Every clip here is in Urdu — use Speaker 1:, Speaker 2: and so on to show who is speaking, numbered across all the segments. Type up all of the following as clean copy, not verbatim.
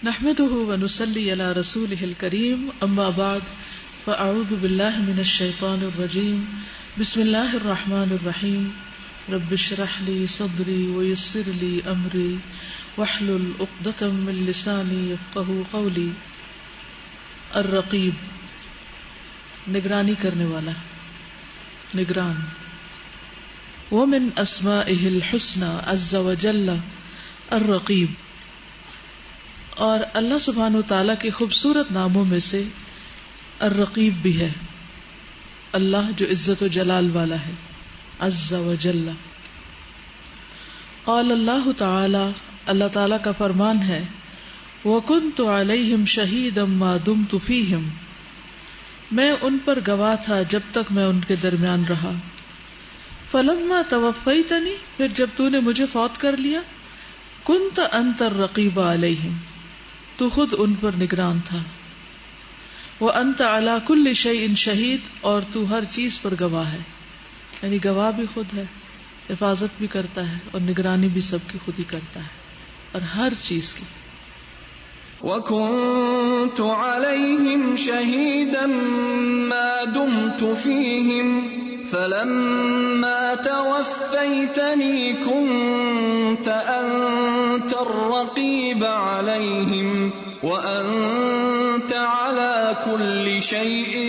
Speaker 1: نحمده ونصلي على رسوله الكريم اما بعد فاعوذ بالله من الشيطان الرجيم بسم الله الرحمن الرحيم رب اشرح لي صدري ويسر لي امري واحلل عقدة من لساني يفقهوا قولي. الرقیب، نگرانی کرنے والا، نگران. ومن اسمائه الحسنى عز وجل الرقیب، اور اللہ سبحانہ وتعالی کے خوبصورت ناموں میں سے الرقیب بھی ہے، اللہ جو عزت و جلال والا ہے، عز وجل. قال اللہ تعالی، اللہ تعالی کا فرمان ہے، وَكُنْتُ عَلَيْهِمْ شَهِيدًا مَا دُمْتُ فِيهِمْ، میں ان پر گواہ تھا جب تک میں ان کے درمیان رہا. فَلَمَّا تَوَفَّيْتَنِي، پھر جب تو نے مجھے فوت کر لیا، كُنْتَ أَنْتَ الرَّقِيبَ عَلَيْهِمْ، تو خود ان پر نگران تھا. وَأَنْتَ عَلَى كُلِّ شَيْءٍ شَهِيدٌ، اور تو ہر چیز پر گواہ ہے، یعنی گواہ بھی خود ہے، حفاظت بھی کرتا ہے، اور نگرانی بھی سب کی خود ہی کرتا ہے، اور ہر چیز کی.
Speaker 2: وَكُنْتُ عَلَيْهِمْ شَهِيدًا مَا دُمْتُ فِيهِمْ فَلَمَّا تَوَفَّيْتَنِي كُنْتَ أَنْتَ الرَّقِيبَ عَلَيْهِمْ وَأَنْتَ عَلَى كُلِّ شَيْءٍ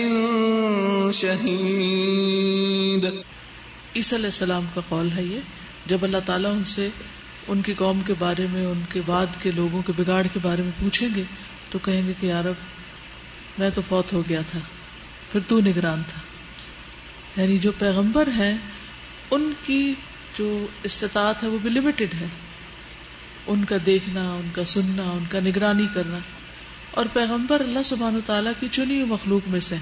Speaker 2: شَهِيدٌ.
Speaker 1: عیسیٰ علیہ السلام کا قول ہے یہ، جب اللہ تعالیٰ ان سے ان کی قوم کے بارے میں، ان کے بعد کے لوگوں کے بگاڑ کے بارے میں پوچھیں گے تو کہیں گے کہ یا رب، میں تو فوت ہو گیا تھا، پھر تو نگران تھا. یعنی جو پیغمبر ہیں ان کی جو استطاعت ہے وہ بھی لمیٹڈ ہے، ان کا دیکھنا، ان کا سننا، ان کا نگرانی کرنا. اور پیغمبر اللہ سبحانہ وتعالیٰ کی چنی ہوئی مخلوق میں سے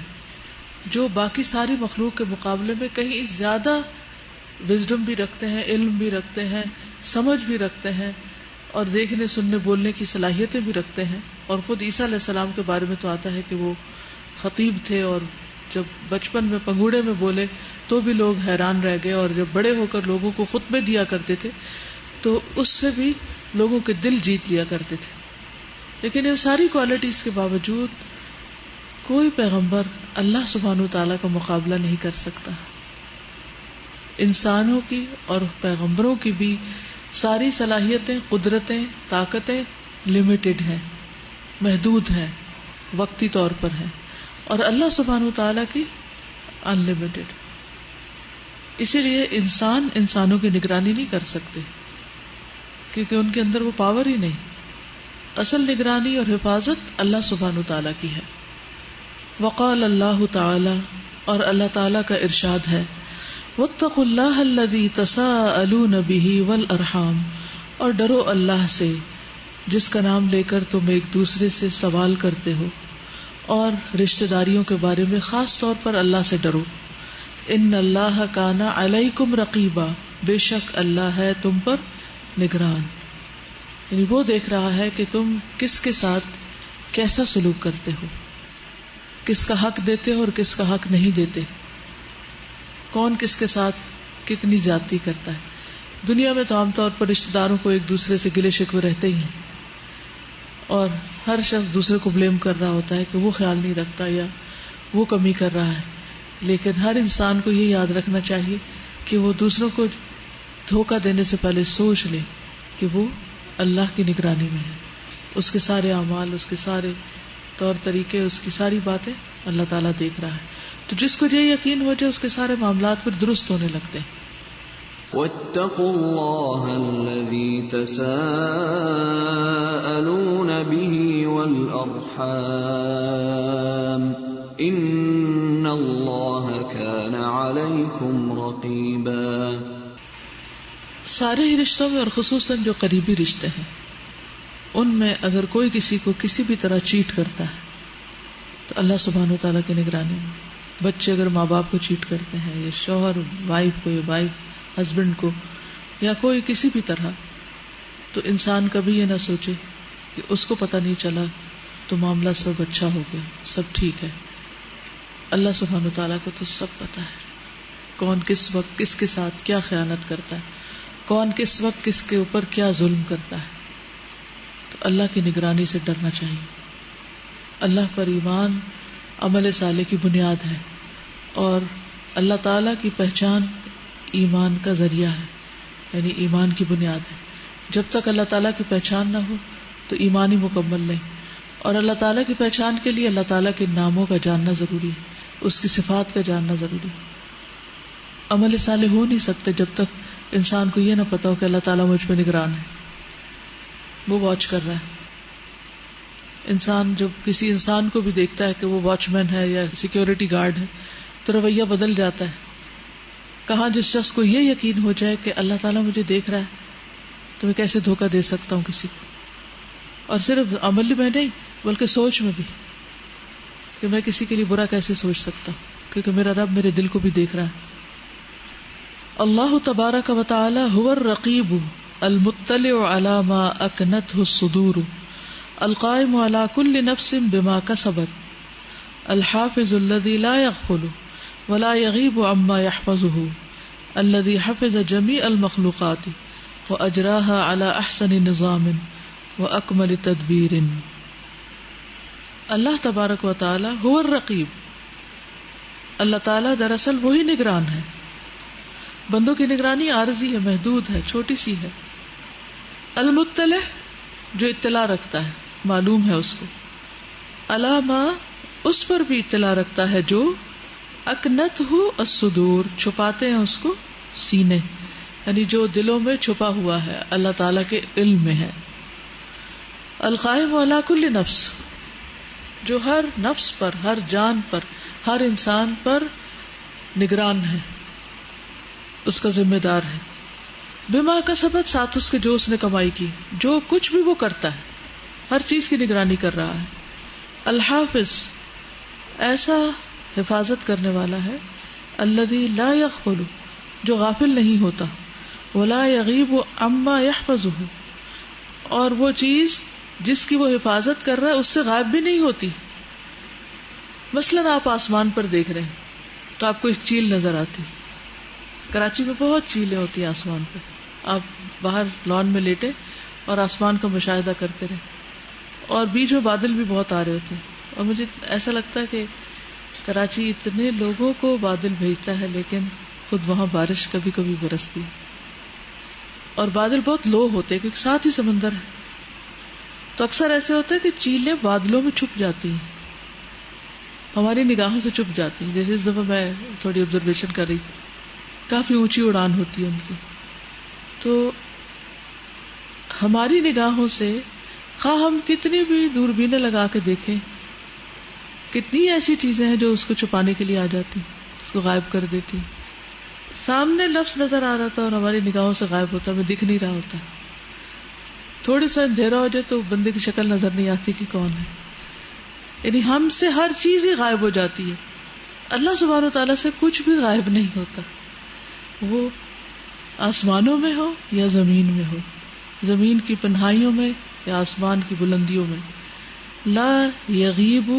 Speaker 1: جو باقی ساری مخلوق کے مقابلے میں کہیں زیادہ وزڈم بھی رکھتے ہیں، علم بھی رکھتے ہیں، سمجھ بھی رکھتے ہیں، اور دیکھنے سننے بولنے کی صلاحیتیں بھی رکھتے ہیں. اور خود عیسیٰ علیہ السلام کے بارے میں تو آتا ہے کہ وہ خطیب تھے، اور جب بچپن میں پنگوڑے میں بولے تو بھی لوگ حیران رہ گئے، اور جب بڑے ہو کر لوگوں کو خطبے دیا کرتے تھے تو اس سے بھی لوگوں کے دل جیت لیا کرتے تھے. لیکن ان ساری کوالٹیز کے باوجود کوئی پیغمبر اللہ سبحانہ وتعالیٰ کا مقابلہ نہیں کر سکتا. انسانوں کی اور پیغمبروں کی بھی ساری صلاحیتیں، قدرتیں، طاقتیں لمیٹڈ ہیں، محدود ہیں، وقتی طور پر ہیں، اور اللہ سبحانہ وتعالیٰ کی ان لمیٹڈ. اسی لیے انسان انسانوں کی نگرانی نہیں کر سکتے، کیونکہ ان کے اندر وہ پاور ہی نہیں. اصل نگرانی اور حفاظت اللہ سبحانہ وتعالیٰ کی ہے. وقال اللہ تعالی، اور اللہ تعالیٰ کا ارشاد ہے، واتقوا اللہ الذی تساءلون بہ والارحام، اور ڈرو اللہ سے جس کا نام لے کر تم ایک دوسرے سے سوال کرتے ہو، اور رشتہ داریوں کے بارے میں خاص طور پر اللہ سے ڈرو. ان اللہ کان علیکم رقیبا، بے شک اللہ ہے تم پر نگران. یعنی وہ دیکھ رہا ہے کہ تم کس کے ساتھ کیسا سلوک کرتے ہو، کس کا حق دیتے ہو اور کس کا حق نہیں دیتے، کون کس کے ساتھ کتنی زیادتی کرتا ہے. دنیا میں تو عام طور پر رشتہ داروں کو ایک دوسرے سے گلے شکوے رہتے ہی ہیں، اور ہر شخص دوسرے کو بلیم کر رہا ہوتا ہے کہ وہ خیال نہیں رکھتا یا وہ کمی کر رہا ہے. لیکن ہر انسان کو یہ یاد رکھنا چاہیے کہ وہ دوسروں کو دھوکہ دینے سے پہلے سوچ لے کہ وہ اللہ کی نگرانی میں ہے. اس کے سارے اعمال، اس کے سارے طور طریقے، اس کی ساری باتیں اللہ تعالیٰ دیکھ رہا ہے. تو جس کو یہ یقین ہو جائے اس کے سارے معاملات پھر درست ہونے لگتے ہیں.
Speaker 2: واتقوا اللہ الذی تساءلون به والارحام ان اللہ کان علیکم رقیبا.
Speaker 1: سارے ہی رشتوں میں اور خصوصاً جو قریبی رشتے ہیں ان میں اگر کوئی کسی کو کسی بھی طرح چیٹ کرتا ہے تو اللہ سبحانہ وتعالیٰ کی نگرانی میں. بچے اگر ماں باپ کو چیٹ کرتے ہیں، یا شوہر وائف کو، یا وائف ہسبینڈ کو، یا کوئی کسی بھی طرح، تو انسان کبھی یہ نہ سوچے کہ اس کو پتہ نہیں چلا تو معاملہ سب اچھا ہو گیا، سب ٹھیک ہے. اللہ سبحانہ وتعالیٰ کو تو سب پتہ ہے، کون کس وقت کس کے ساتھ کیا خیانت کرتا ہے، کون کس وقت کس کے اوپر کیا ظلم کرتا ہے. تو اللہ کی نگرانی سے ڈرنا چاہیے. اللہ پر ایمان عمل صالح کی بنیاد ہے، اور اللہ تعالی کی پہچان ایمان کا ذریعہ ہے، یعنی ایمان کی بنیاد ہے. جب تک اللہ تعالیٰ کی پہچان نہ ہو تو ایمان ہی مکمل نہیں. اور اللہ تعالیٰ کی پہچان کے لیے اللہ تعالیٰ کے ناموں کا جاننا ضروری ہے، اس کی صفات کا جاننا ضروری ہے. عمل صالح ہو نہیں سکتے جب تک انسان کو یہ نہ پتا ہو کہ اللہ تعالیٰ مجھ پہ نگران ہے، وہ واچ کر رہا ہے. انسان جب کسی انسان کو بھی دیکھتا ہے کہ وہ واچ مین ہے یا سیکیورٹی گارڈ ہے تو رویہ بدل جاتا ہے. کہاں جس شخص کو یہ یقین ہو جائے کہ اللہ تعالیٰ مجھے دیکھ رہا ہے تو میں کیسے دھوکہ دے سکتا ہوں کسی کو. اور صرف عمل میں نہیں بلکہ سوچ میں بھی، کہ میں کسی کے لیے برا کیسے سوچ سکتا ہوں، کیونکہ میرا رب میرے دل کو بھی دیکھ رہا ہے. اللہ تبارک و تعالی هو الرقیب المطلع على ما اکنته الصدور القائم على كل نفس بما كسبت الحافظ الذي لا يغفل ولا يغيب عما يحفظه الذي حفظ جميع المخلوقات وأجراها على أحسن نظام وأكمل تدبير. اللہ تبارک و تعالی هو الرقیب، اللہ تعالی دراصل وہی نگران ہے. بندوں کی نگرانی عارضی ہے، محدود ہے، چھوٹی سی ہے. المطلع جو اطلاع رکھتا ہے، معلوم ہے اس کو. علامہ اس پر بھی اطلاع رکھتا ہے جو اکنتہ الصدور چھپاتے ہیں اس کو سینے، یعنی جو دلوں میں چھپا ہوا ہے اللہ تعالیٰ کے علم میں ہے. القائم علی کل نفس جو ہر نفس پر، ہر جان پر، ہر انسان پر نگران ہے، اس کا ذمہ دار ہے. بما کسبت ساتھ اس کے جو اس نے کمائی کی، جو کچھ بھی وہ کرتا ہے ہر چیز کی نگرانی کر رہا ہے. الحافظ ایسا حفاظت کرنے والا ہے، الذی لا یغفل جو غافل نہیں ہوتا، ولا یغیب عما یحفظہ اور وہ چیز جس کی وہ حفاظت کر رہا ہے اس سے غائب بھی نہیں ہوتی. مثلاً آپ آسمان پر دیکھ رہے ہیں تو آپ کو ایک چیل نظر آتی. کراچی میں بہت چیلیں ہوتی ہیں آسمان پہ. آپ باہر لان میں لیٹے اور آسمان کا مشاہدہ کرتے رہے، اور بیچ میں بادل بھی بہت آ رہے ہوتے ہیں. اور مجھے ایسا لگتا ہے کہ کراچی اتنے لوگوں کو بادل بھیجتا ہے لیکن خود وہاں بارش کبھی کبھی برستی ہے. اور بادل بہت لو ہوتے ہیں کیونکہ ساتھ ہی سمندر ہے، تو اکثر ایسے ہوتا ہے کہ چیلیں بادلوں میں چھپ جاتی ہیں، ہماری نگاہوں سے چھپ جاتی ہیں. جیسے اس دفعہ میں تھوڑی آبزرویشن کر رہی تھی، کافی اونچی اڑان ہوتی ہے ان کی، تو ہماری نگاہوں سے خواہ ہم کتنی بھی دوربینیں لگا کے دیکھیں، کتنی ایسی چیزیں ہیں جو اس کو چھپانے کے لیے آ جاتی، اس کو غائب کر دیتی. سامنے لفظ نظر آ رہا تھا اور ہماری نگاہوں سے غائب ہوتا، ہمیں دکھ نہیں رہا ہوتا. تھوڑی سا اندھیرا ہو جائے تو بندے کی شکل نظر نہیں آتی کہ کون ہے. یعنی ہم سے ہر چیز ہی غائب ہو جاتی ہے. اللہ سبحانہ و تعالیٰ سے کچھ بھی غائب نہیں ہوتا، وہ آسمانوں میں ہو یا زمین میں ہو، زمین کی پنہائیوں میں یا آسمان کی بلندیوں میں. لا یغیب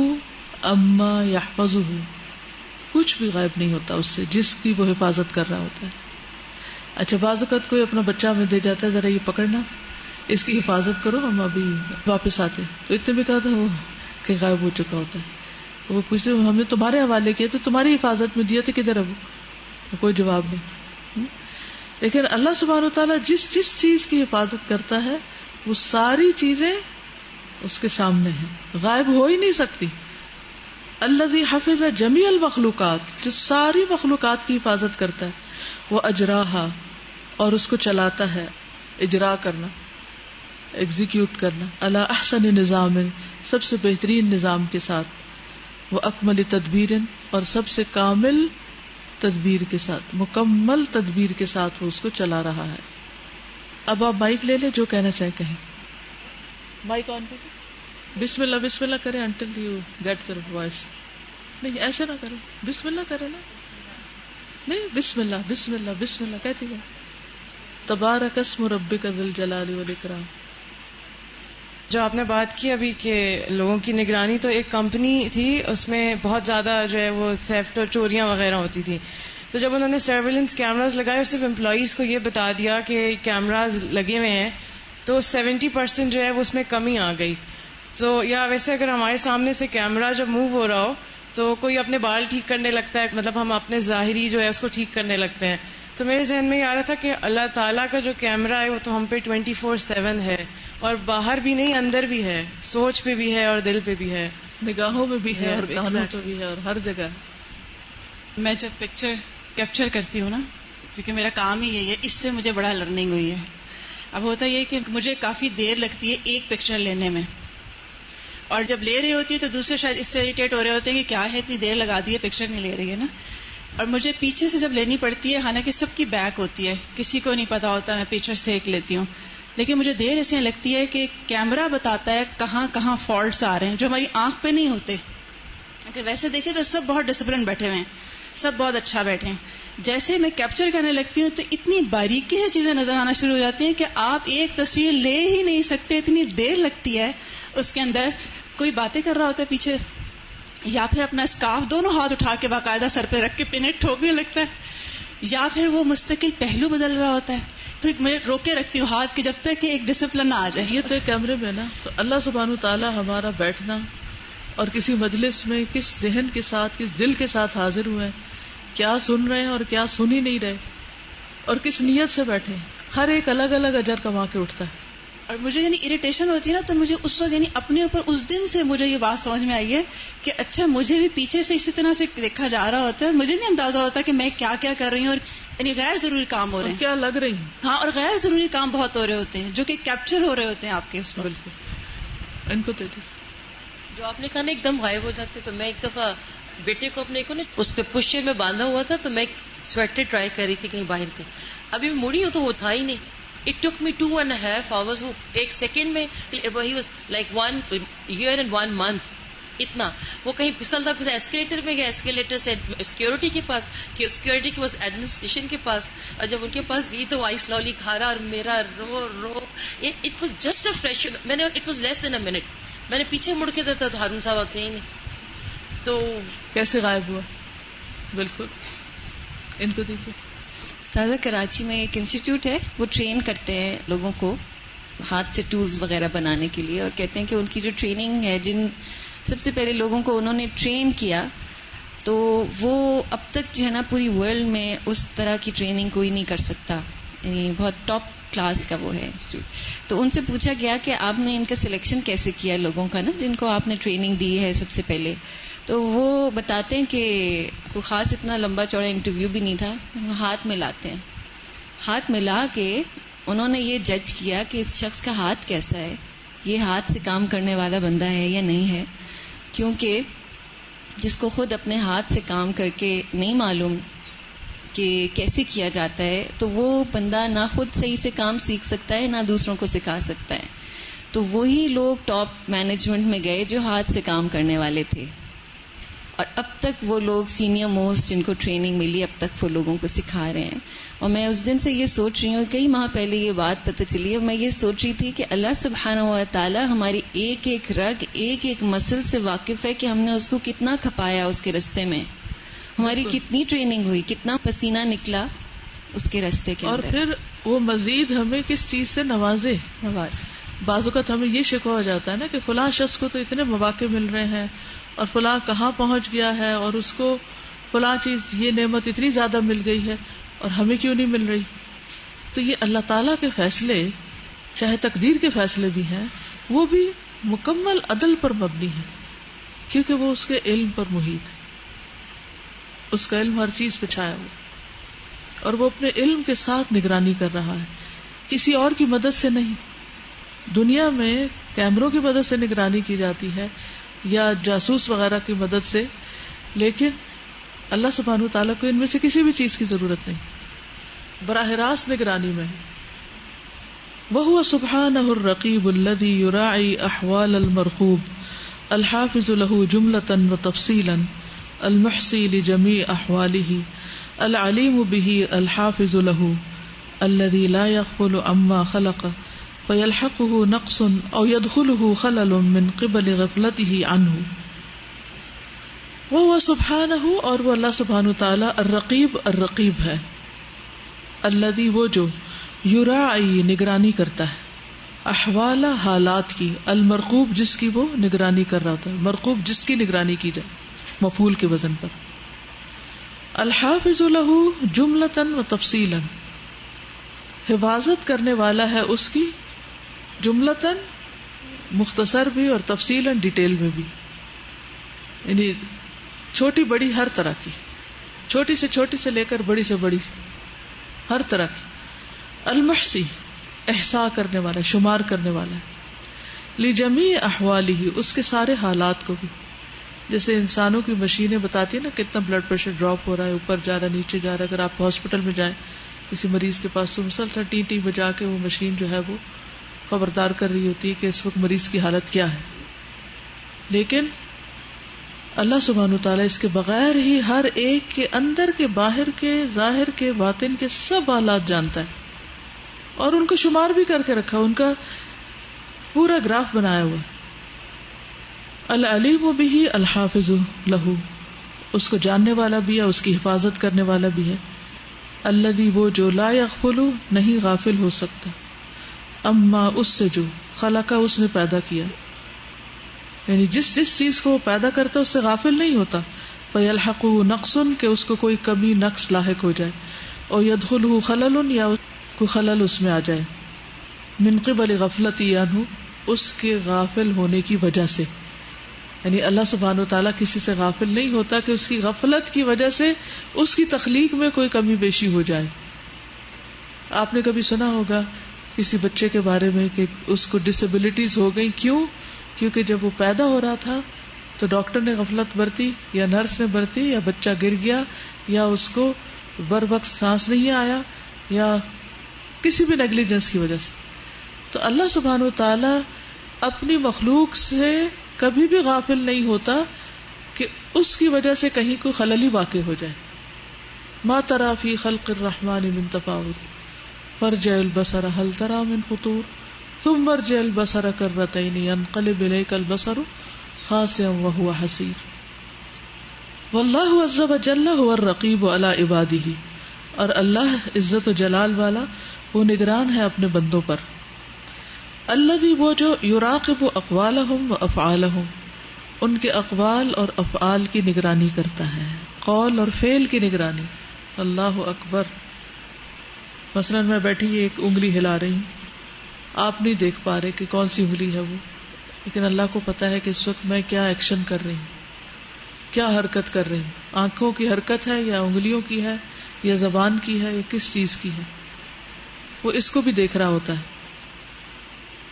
Speaker 1: اما یحفظہ کچھ بھی غائب نہیں ہوتا اس سے جس کی وہ حفاظت کر رہا ہوتا ہے. اچھا بعض اوقات کوئی اپنا بچہ ہمیں دے جاتا ہے، ذرا یہ پکڑنا، اس کی حفاظت کرو، ہم ابھی واپس آتے، تو اتنے بھی کہا تھا وہ کہ غائب ہو چکا ہوتا ہے. وہ پوچھتے ہم نے تمہارے حوالے کیا تو تمہاری حفاظت میں دیا تھا، کدھر ہے وہ؟ کوئی جواب نہیں. لیکن اللہ سبحانہ وتعالیٰ جس چیز کی حفاظت کرتا ہے وہ ساری چیزیں اس کے سامنے ہیں، غائب ہو ہی نہیں سکتی. الذی حفظ جمیع المخلوقات جو ساری مخلوقات کی حفاظت کرتا ہے، وہ اجراہا اور اس کو چلاتا ہے، اجرا کرنا، ایگزیکیوٹ کرنا، علی احسن نظام سب سے بہترین نظام کے ساتھ، وہ اکمل تدبیر اور سب سے کامل تدبیر کے ساتھ، مکمل تدبیر کے ساتھ وہ اس کو چلا رہا ہے. اب آپ مائک لے لیں، جو کہنا چاہے کہیں. مائک آن کر بسم اللہ بسم اللہ کریں until you get the voice. نہیں ایسے نہ کریں، بسم اللہ کریں نا، نہیں بسم اللہ بسم اللہ بسم اللہ کہتی ہے. تبارک اسم ربک ذی الجلال والاکرام.
Speaker 3: جو آپ نے بات کی ابھی کہ لوگوں کی نگرانی، تو ایک کمپنی تھی اس میں بہت زیادہ جو ہے وہ تھیفٹ اور چوریاں وغیرہ ہوتی تھی. تو جب انہوں نے سرویلنس کیمراز لگائے اور صرف امپلائیز کو یہ بتا دیا کہ کیمراز لگے ہوئے ہیں تو 70% جو ہے وہ اس میں کمی آ گئی. تو یا ویسے اگر ہمارے سامنے سے کیمرہ جب موو ہو رہا ہو تو کوئی اپنے بال ٹھیک کرنے لگتا ہے, مطلب ہم اپنے ظاہری جو ہے اس کو ٹھیک کرنے لگتے ہیں. تو میرے ذہن میں یہ آ رہا تھا کہ اللہ تعالیٰ کا جو کیمرہ ہے وہ تو ہم پہ 24/7 ہے, اور باہر بھی نہیں اندر بھی ہے, سوچ پہ بھی ہے اور دل پہ بھی ہے,
Speaker 1: نگاہوں میں بھی ہے اور کانوں پہ بھی ہے اور ہر جگہ.
Speaker 4: میں جب پکچر کیپچر کرتی ہوں نا, کیونکہ میرا کام ہی یہی ہے, اس سے مجھے بڑا لرننگ ہوئی ہے. اب ہوتا یہ کہ مجھے کافی دیر لگتی ہے ایک پکچر لینے میں, اور جب لے رہی ہوتی ہے تو دوسرے شاید اس سے اریٹیٹ ہو رہے ہوتے ہیں کہ کیا ہے اتنی دیر لگا دی ہے, پکچر نہیں لے رہی ہے نا. اور مجھے پیچھے سے جب لینی پڑتی ہے, حالانکہ سب کی بیک ہوتی ہے, کسی کو نہیں پتا ہوتا, میں پیچھے سے ایک لیتی ہوں, لیکن مجھے دیر اس لیے لگتی ہے کہ کیمرہ بتاتا ہے کہاں کہاں فالٹس آ رہے ہیں جو ہماری آنکھ پہ نہیں ہوتے. اگر ویسے دیکھیں تو سب بہت ڈسپلن بیٹھے ہوئے ہیں, سب بہت اچھا بیٹھے ہیں. جیسے میں کیپچر کرنے لگتی ہوں تو اتنی باریکی سے چیزیں نظر آنا شروع ہو جاتی ہیں کہ آپ ایک تصویر لے ہی نہیں سکتے, اتنی دیر لگتی ہے اس کے اندر. کوئی باتیں کر رہا ہوتا ہے پیچھے, یا پھر اپنا اسکارف دونوں ہاتھ اٹھا کے باقاعدہ سر پہ رکھ کے پنیں ٹھوکنے لگتا ہے, یا پھر وہ مستقل پہلو بدل رہا ہوتا ہے. پھر میں روکے رکھتی ہوں ہاتھ کے جب تک کہ ایک ڈسپلن نہ آ جائے.
Speaker 1: یہ تو ایک کیمرے میں نا, تو اللہ سبحانہ تعالیٰ ہمارا بیٹھنا اور کسی مجلس میں کس ذہن کے ساتھ, کس دل کے ساتھ حاضر ہوئے ہیں, کیا سن رہے ہیں اور کیا سن ہی نہیں رہے, اور کس نیت سے بیٹھے, ہر ایک الگ الگ اجر کما کے اٹھتا ہے.
Speaker 4: اور مجھے یعنی اریٹیشن ہوتی ہے نا, تو مجھے اس وقت یعنی اپنے اوپر اس دن سے مجھے یہ بات سمجھ میں آئی ہے کہ اچھا مجھے بھی پیچھے سے اسی طرح سے دیکھا جا رہا ہوتا ہے, اور مجھے نہیں اندازہ ہوتا کہ میں کیا کیا کر رہی ہوں, اور یعنی غیر ضروری کام ہو رہے ہیں,
Speaker 1: کیا لگ رہی ہیں.
Speaker 4: ہاں, اور غیر ضروری کام بہت ہو رہے ہوتے ہیں جو کہ کیپچر ہو رہے ہوتے ہیں آپ کے اس میں.
Speaker 1: بالکل, ان کو دے دی
Speaker 5: جو آپ نے کہا نا ایک دم غائب ہو جاتے. تو میں ایک دفعہ بیٹے کو اپنے کو نا اس پہ پشے میں باندھا ہوا تھا, تو میں سویٹر ٹرائی کر رہی تھی کہیں باہر کے, ابھی میں مڑی ہوں تو وہ تھا ہی نہیں. It took me 2.5 hours. وہ ایک سیکنڈ میں he was like 1 year and 1 month. اتنا وہ کہیں پھسلتا پھسلتا ایسکیلیٹر میں گیا, ایسکیلیٹر سے سیکورٹی کے پاس, سیکورٹی کے پاس ایڈمنسٹریشن کے پاس, اور جب ان کے پاس گئی تو آئی سلولی کھا رہا, اور میرا رو it was just a fresh. میں نے it was less than a minute, میں نے پیچھے مڑ کے دیتا تو ہارون صاحب آتے ہی نہیں. تو
Speaker 1: کیسے غائب ہوا. بالکل, ان کو دیکھیے.
Speaker 6: استاذہ کراچی میں ایک انسٹیٹیوٹ ہے, وہ ٹرین کرتے ہیں لوگوں کو ہاتھ سے ٹولز وغیرہ بنانے کے لیے, اور کہتے ہیں کہ ان کی جو ٹریننگ ہے, جن سب سے پہلے لوگوں کو انہوں نے ٹرین کیا, تو وہ اب تک جو ہے نا پوری ورلڈ میں اس طرح کی ٹریننگ کوئی نہیں کر سکتا, یعنی بہت ٹاپ کلاس کا وہ ہے انسٹیٹیوٹ. تو ان سے پوچھا گیا کہ آپ نے ان کا سلیکشن کیسے کیا لوگوں کا نا, جن کو آپ نے ٹریننگ دی ہے سب سے پہلے. تو وہ بتاتے ہیں کہ کوئی خاص اتنا لمبا چوڑا انٹرویو بھی نہیں تھا, وہ ہاتھ ملاتے ہیں, ہاتھ ملا کے انہوں نے یہ جج کیا کہ اس شخص کا ہاتھ کیسا ہے, یہ ہاتھ سے کام کرنے والا بندہ ہے یا نہیں ہے. کیونکہ جس کو خود اپنے ہاتھ سے کام کر کے نہیں معلوم کہ کیسے کیا جاتا ہے, تو وہ بندہ نہ خود صحیح سے کام سیکھ سکتا ہے, نہ دوسروں کو سکھا سکتا ہے. تو وہی لوگ ٹاپ مینجمنٹ میں گئے جو ہاتھ سے کام کرنے والے تھے, اور اب تک وہ لوگ سینئر موسٹ جن کو ٹریننگ ملی, اب تک وہ لوگوں کو سکھا رہے ہیں. اور میں اس دن سے یہ سوچ رہی ہوں, کئی ماہ پہلے یہ بات پتہ چلی ہے, میں یہ سوچ رہی تھی کہ اللہ سبحانہ و تعالی ہماری ایک ایک رگ, ایک ایک مسل سے واقف ہے کہ ہم نے اس کو کتنا کھپایا اس کے رستے میں, ہماری کتنی ٹریننگ ہوئی, کتنا پسینہ نکلا اس کے رستے کے اندر.
Speaker 1: اور پھر وہ مزید ہمیں کس چیز سے نوازے. بعض اوقات ہمیں یہ شکوہ ہو جاتا ہے نا کہ فلاں شخص کو تو اتنے مواقع مل رہے ہیں, اور فلاں کہاں پہنچ گیا ہے, اور اس کو فلاں چیز, یہ نعمت اتنی زیادہ مل گئی ہے, اور ہمیں کیوں نہیں مل رہی. تو یہ اللہ تعالیٰ کے فیصلے, چاہے تقدیر کے فیصلے بھی ہیں, وہ بھی مکمل عدل پر مبنی ہے, کیونکہ وہ اس کے علم پر محیط ہے, اس کا علم ہر چیز پہ چھایا ہوا, اور وہ اپنے علم کے ساتھ نگرانی کر رہا ہے, کسی اور کی مدد سے نہیں. دنیا میں کیمروں کی مدد سے نگرانی کی جاتی ہے یا جاسوس وغیرہ کی مدد سے, لیکن اللہ سبحانہ وتعالیٰ کو ان میں سے کسی بھی چیز کی ضرورت نہیں, براہ راست نگرانی میں ہے. وَهُوَ سُبْحَانَهُ الرَّقِيبُ الَّذِي يُرَاعِي أَحْوَالَ الْمَرْخُوبِ الْحَافِظُ لَهُ جُمْلَةً وَتَفْصِيلًا الْمُحْصِي لِجَمِيعِ أَحْوَالِهِ الْعَلِيمُ بِهِ الْحَافِظُ لَهُ الَّذِي لَا يَغْفُلُ عَمَّا خَلَقَ فَيَلْحَقُهُ نَقْصٌ أَوْ يَدْخُلُهُ خَلَلٌ مِّن قِبَلِ غَفْلَتِهِ عَنْهُ. وہ سبحانہ, اور وہ اللہ سبحانہ تعالی الرقیب, الرقیب ہے, الذی, وہ جو, یراعی, نگرانی کرتا ہے, احوال حالات کی، المرقوب جس کی وہ نگرانی کر رہا ہوتا ہے، مرقوب جس کی نگرانی کی جائے، مفعول کے وزن پر. الحافظ له جملۃ و تفصیلا، حفاظت کرنے والا ہے اس کی جملتاً مختصر بھی اور تفصیلاً ڈیٹیل میں بھی، یعنی چھوٹی بڑی ہر طرح کی، چھوٹی سے لے کر بڑی سے بڑی ہر طرح کی. المحصی احصاء کرنے والا، شمار کرنے والا ہے. لجمیع احوالہ، اس کے سارے حالات کو بھی، جیسے انسانوں کی مشینیں بتاتی ہیں نا کتنا بلڈ پریشر ڈراپ ہو رہا ہے، اوپر جا رہا ہے نیچے جا رہا ہے. اگر آپ ہاسپٹل میں جائیں کسی مریض کے پاس تو مسلسل ٹی ٹی بجا کے وہ مشین جو ہے وہ خبردار کر رہی ہوتی ہے کہ اس وقت مریض کی حالت کیا ہے. لیکن اللہ سبحانہ وتعالیٰ اس کے بغیر ہی ہر ایک کے اندر کے، باہر کے، ظاہر کے، باطن کے سب حالات جانتا ہے اور ان کو شمار بھی کر کے رکھا، ان کا پورا گراف بنایا ہوا. العلیم بہ الحافظ لہ، اس کو جاننے والا بھی ہے، اس کی حفاظت کرنے والا بھی ہے. الذی، وہ جو، لا یغفل، نہیں غافل ہو سکتا، اما، اس سے جو، خلق، اس نے پیدا کیا، یعنی جس چیز کو وہ پیدا کرتا ہے اس سے غافل نہیں ہوتا. فیلحقہ نقص، کہ اس کو کوئی کمی نقص لاحق ہو جائے، اور یدخلہ خلل، یا کو خلل اس میں آ جائے. من قبل غفلتی عنہ، اس کے غافل ہونے کی وجہ سے، یعنی اللہ سبحانہ وتعالیٰ کسی سے غافل نہیں ہوتا کہ اس کی غفلت کی وجہ سے اس کی تخلیق میں کوئی کمی بیشی ہو جائے. آپ نے کبھی سنا ہوگا کسی بچے کے بارے میں کہ اس کو ڈسیبلٹیز ہو گئی، کیونکہ جب وہ پیدا ہو رہا تھا تو ڈاکٹر نے غفلت برتی یا نرس نے برتی، یا بچہ گر گیا، یا اس کو بر وقت سانس نہیں آیا، یا کسی بھی نیگلیجنس کی وجہ سے. تو اللہ سبحانہ وتعالیٰ اپنی مخلوق سے کبھی بھی غافل نہیں ہوتا کہ اس کی وجہ سے کہیں کوئی خلل ہی واقع ہو جائے. ما تری فی خلق الرحمن من تفاوت فارجع البصر هل تری من فطور ثم ارجع البصر کرتین ينقلب الیک البصر خاسئا وهو حسیر. واللہ عز وجل هو الرقیب علی عبادہ، اور اللہ عزت و جلال والا وہ نگران ہے اپنے بندوں پر. الذی، وہ جو، یراقب اقوالہم و افعالہم، ان کے اقوال اور افعال کی نگرانی کرتا ہے، قول اور فعل کی نگرانی. اللہ اکبر. مثلا میں بیٹھی ایک انگلی ہلا رہی ہوں، آپ نہیں دیکھ پا رہے کہ کون سی انگلی ہے وہ، لیکن اللہ کو پتا ہے کہ اس وقت میں کیا ایکشن کر رہی ہوں، کیا حرکت کر رہی ہوں. آنکھوں کی حرکت ہے یا انگلیوں کی ہے یا زبان کی ہے یا کس چیز کی ہے، وہ اس کو بھی دیکھ رہا ہوتا ہے.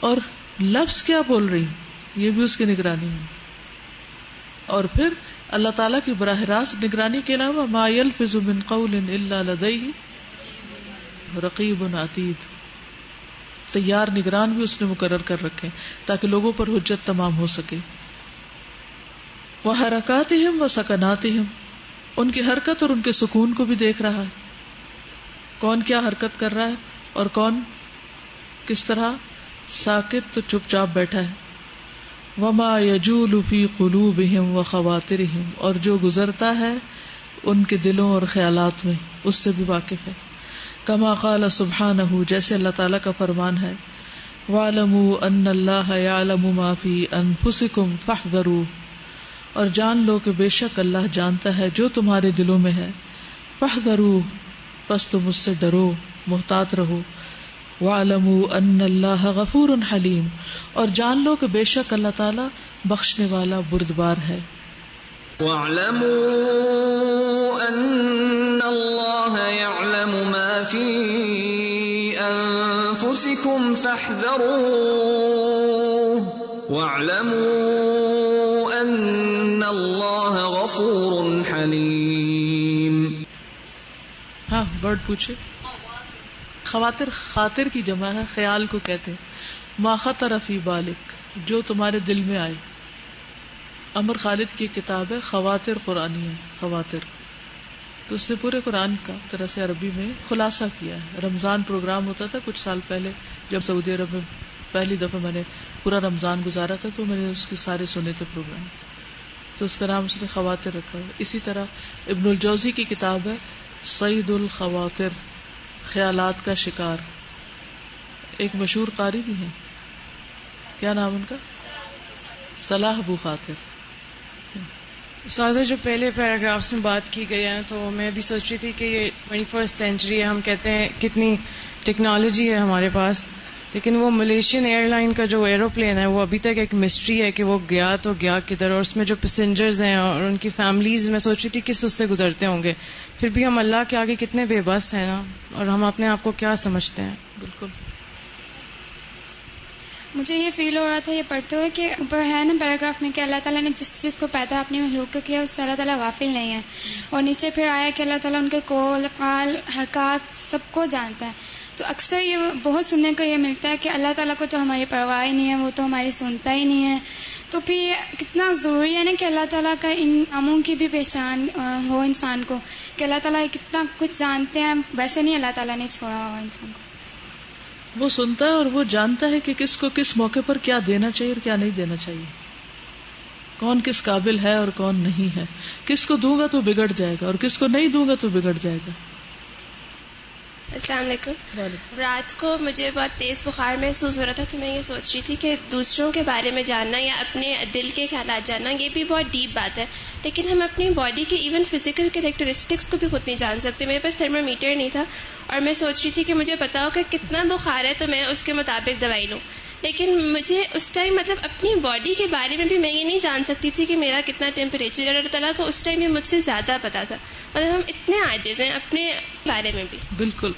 Speaker 1: اور لفظ کیا بول رہی ہوں یہ بھی اس کی نگرانی میں. اور پھر اللہ تعالیٰ کی براہ راست نگرانی کے علاوہ ما یلفظ من قول الا لدیہ رقیب عتید، تیار نگران بھی اس نے مقرر کر رکھے تاکہ لوگوں پر حجت تمام ہو سکے. وحرکاتہم وسکناتہم، ان کی حرکت اور ان کے سکون کو بھی دیکھ رہا ہے، کون کیا حرکت کر رہا ہے اور کون کس طرح ساکت تو چپ چاپ بیٹھا ہے. وما یجول فی قلوبہم وخواطرہم، اور جو گزرتا ہے ان کے دلوں اور خیالات میں اس سے بھی واقف ہے. کما قال سبحانہ، جیسے اللہ تعالیٰ کا فرمان ہے، وَاعْلَمُوا أَنَّ اللَّهَ يَعْلَمُ مَا فِي أَنفُسِكُمْ فَاحْذَرُوا، اور جان لو کہ بے شک اللہ جانتا ہے جو تمہارے دلوں میں ہے. فَاحْذَرُوا، پس تم اس سے ڈرو، محتاط رہو. وَاعْلَمُوا أَنَّ اللَّهَ غَفُورٌ حَلِيمٌ، اور جان لو کہ بے شک اللہ تعالیٰ بخشنے والا بردبار ہے.
Speaker 2: وَاعْلَمُوا أَنَّ اللَّهَ يَعْلَمُ مَا فِي أَنفُسِكُمْ فَاحْذَرُوهُ وَاعْلَمُوا أَنَّ اللَّهَ غَفُورٌ حَلِيمٌ.
Speaker 1: ہاں برڈ پوچھے. خواطر، خاطر کی جمع ہے، خیال کو کہتے ہیں. ما خطر فی بالک، جو تمہارے دل میں آئے. عمر خالد کی کتاب ہے خواطر قرآنی ہے، خواطر. تو اس نے پورے قرآن کا طرح سے عربی میں خلاصہ کیا ہے. رمضان پروگرام ہوتا تھا کچھ سال پہلے جب سعودی عرب میں پہلی دفعہ میں نے پورا رمضان گزارا تھا، تو میں نے اس کے سارے سنے تھے پروگرام، تو اس کا نام اس نے خواطر رکھا ہے. اسی طرح ابن الجوزی کی کتاب ہے صید الخواطر، خیالات کا شکار. ایک مشہور قاری بھی ہیں کیا نام ان کا؟ صلاح ابو خاطر.
Speaker 3: استاذہ جو پہلے پیراگرافس میں بات کی گئی ہے تو میں بھی سوچ رہی تھی کہ یہ 21st سینچری ہے, ہم کہتے ہیں کتنی ٹیکنالوجی ہے ہمارے پاس, لیکن وہ ملیشین ایئر لائن کا جو ایروپلین ہے وہ ابھی تک ایک مسٹری ہے کہ وہ گیا تو گیا کدھر, اور اس میں جو پیسنجرز ہیں اور ان کی فیملیز, میں سوچ رہی تھی کس اس سے گزرتے ہوں گے. پھر بھی ہم اللہ کے آگے کتنے بے بس ہیں نا, اور ہم اپنے آپ کو کیا سمجھتے ہیں.
Speaker 1: بالکل.
Speaker 7: مجھے یہ فیل ہو رہا تھا یہ پڑھتے ہوئے کہ اوپر ہے نا پیراگراف میں کہ اللہ تعالیٰ نے جس چیز کو پیدا اپنی مخلوق کو کیا اس سے اللہ تعالیٰ غافل نہیں ہے, اور نیچے پھر آیا کہ اللہ تعالیٰ ان کے قول, افعال, حرکات سب کو جانتا ہے. تو اکثر یہ بہت سننے کو یہ ملتا ہے کہ اللہ تعالیٰ کو تو ہماری پرواہ ہی نہیں ہے, وہ تو ہماری سنتا ہی نہیں ہے. تو پھر یہ کتنا ضروری ہے نا کہ اللہ تعالیٰ کا ان ناموں کی بھی پہچان ہو انسان کو, کہ اللہ تعالیٰ کتنا کچھ جانتے ہیں, ویسے نہیں اللہ تعالیٰ نے چھوڑا ہوا انسان کو.
Speaker 1: وہ سنتا ہے اور وہ جانتا ہے کہ کس کو کس موقع پر کیا دینا چاہیے اور کیا نہیں دینا چاہیے, کون کس قابل ہے اور کون نہیں ہے, کس کو دوں گا تو بگڑ جائے گا اور کس کو نہیں دوں گا تو بگڑ جائے گا.
Speaker 8: السلام علیکم. رات کو مجھے بہت تیز بخار محسوس ہو رہا تھا, تو میں یہ سوچ رہی تھی کہ دوسروں کے بارے میں جاننا یا اپنے دل کے خیالات جاننا یہ بھی بہت ڈیپ بات ہے, لیکن ہم اپنی باڈی کے ایون فزیکل کریکٹرسٹکس کو بھی خود نہیں جان سکتے. میرے پاس تھرمو میٹر نہیں تھا اور میں سوچ رہی تھی کہ مجھے پتا ہو کہ کتنا بخار ہے تو میں اس کے مطابق دوائی لوں, لیکن مجھے اس ٹائم مطلب اپنی باڈی کے بارے میں بھی میں یہ نہیں جان سکتی تھی کہ میرا کتنا ٹیمپریچر ہے. اللہ تعالیٰ کو اس ٹائم بھی مجھ سے زیادہ پتا تھا. مطلب ہم اتنے عاجز ہیں اپنے بارے میں بھی.
Speaker 1: بالکل,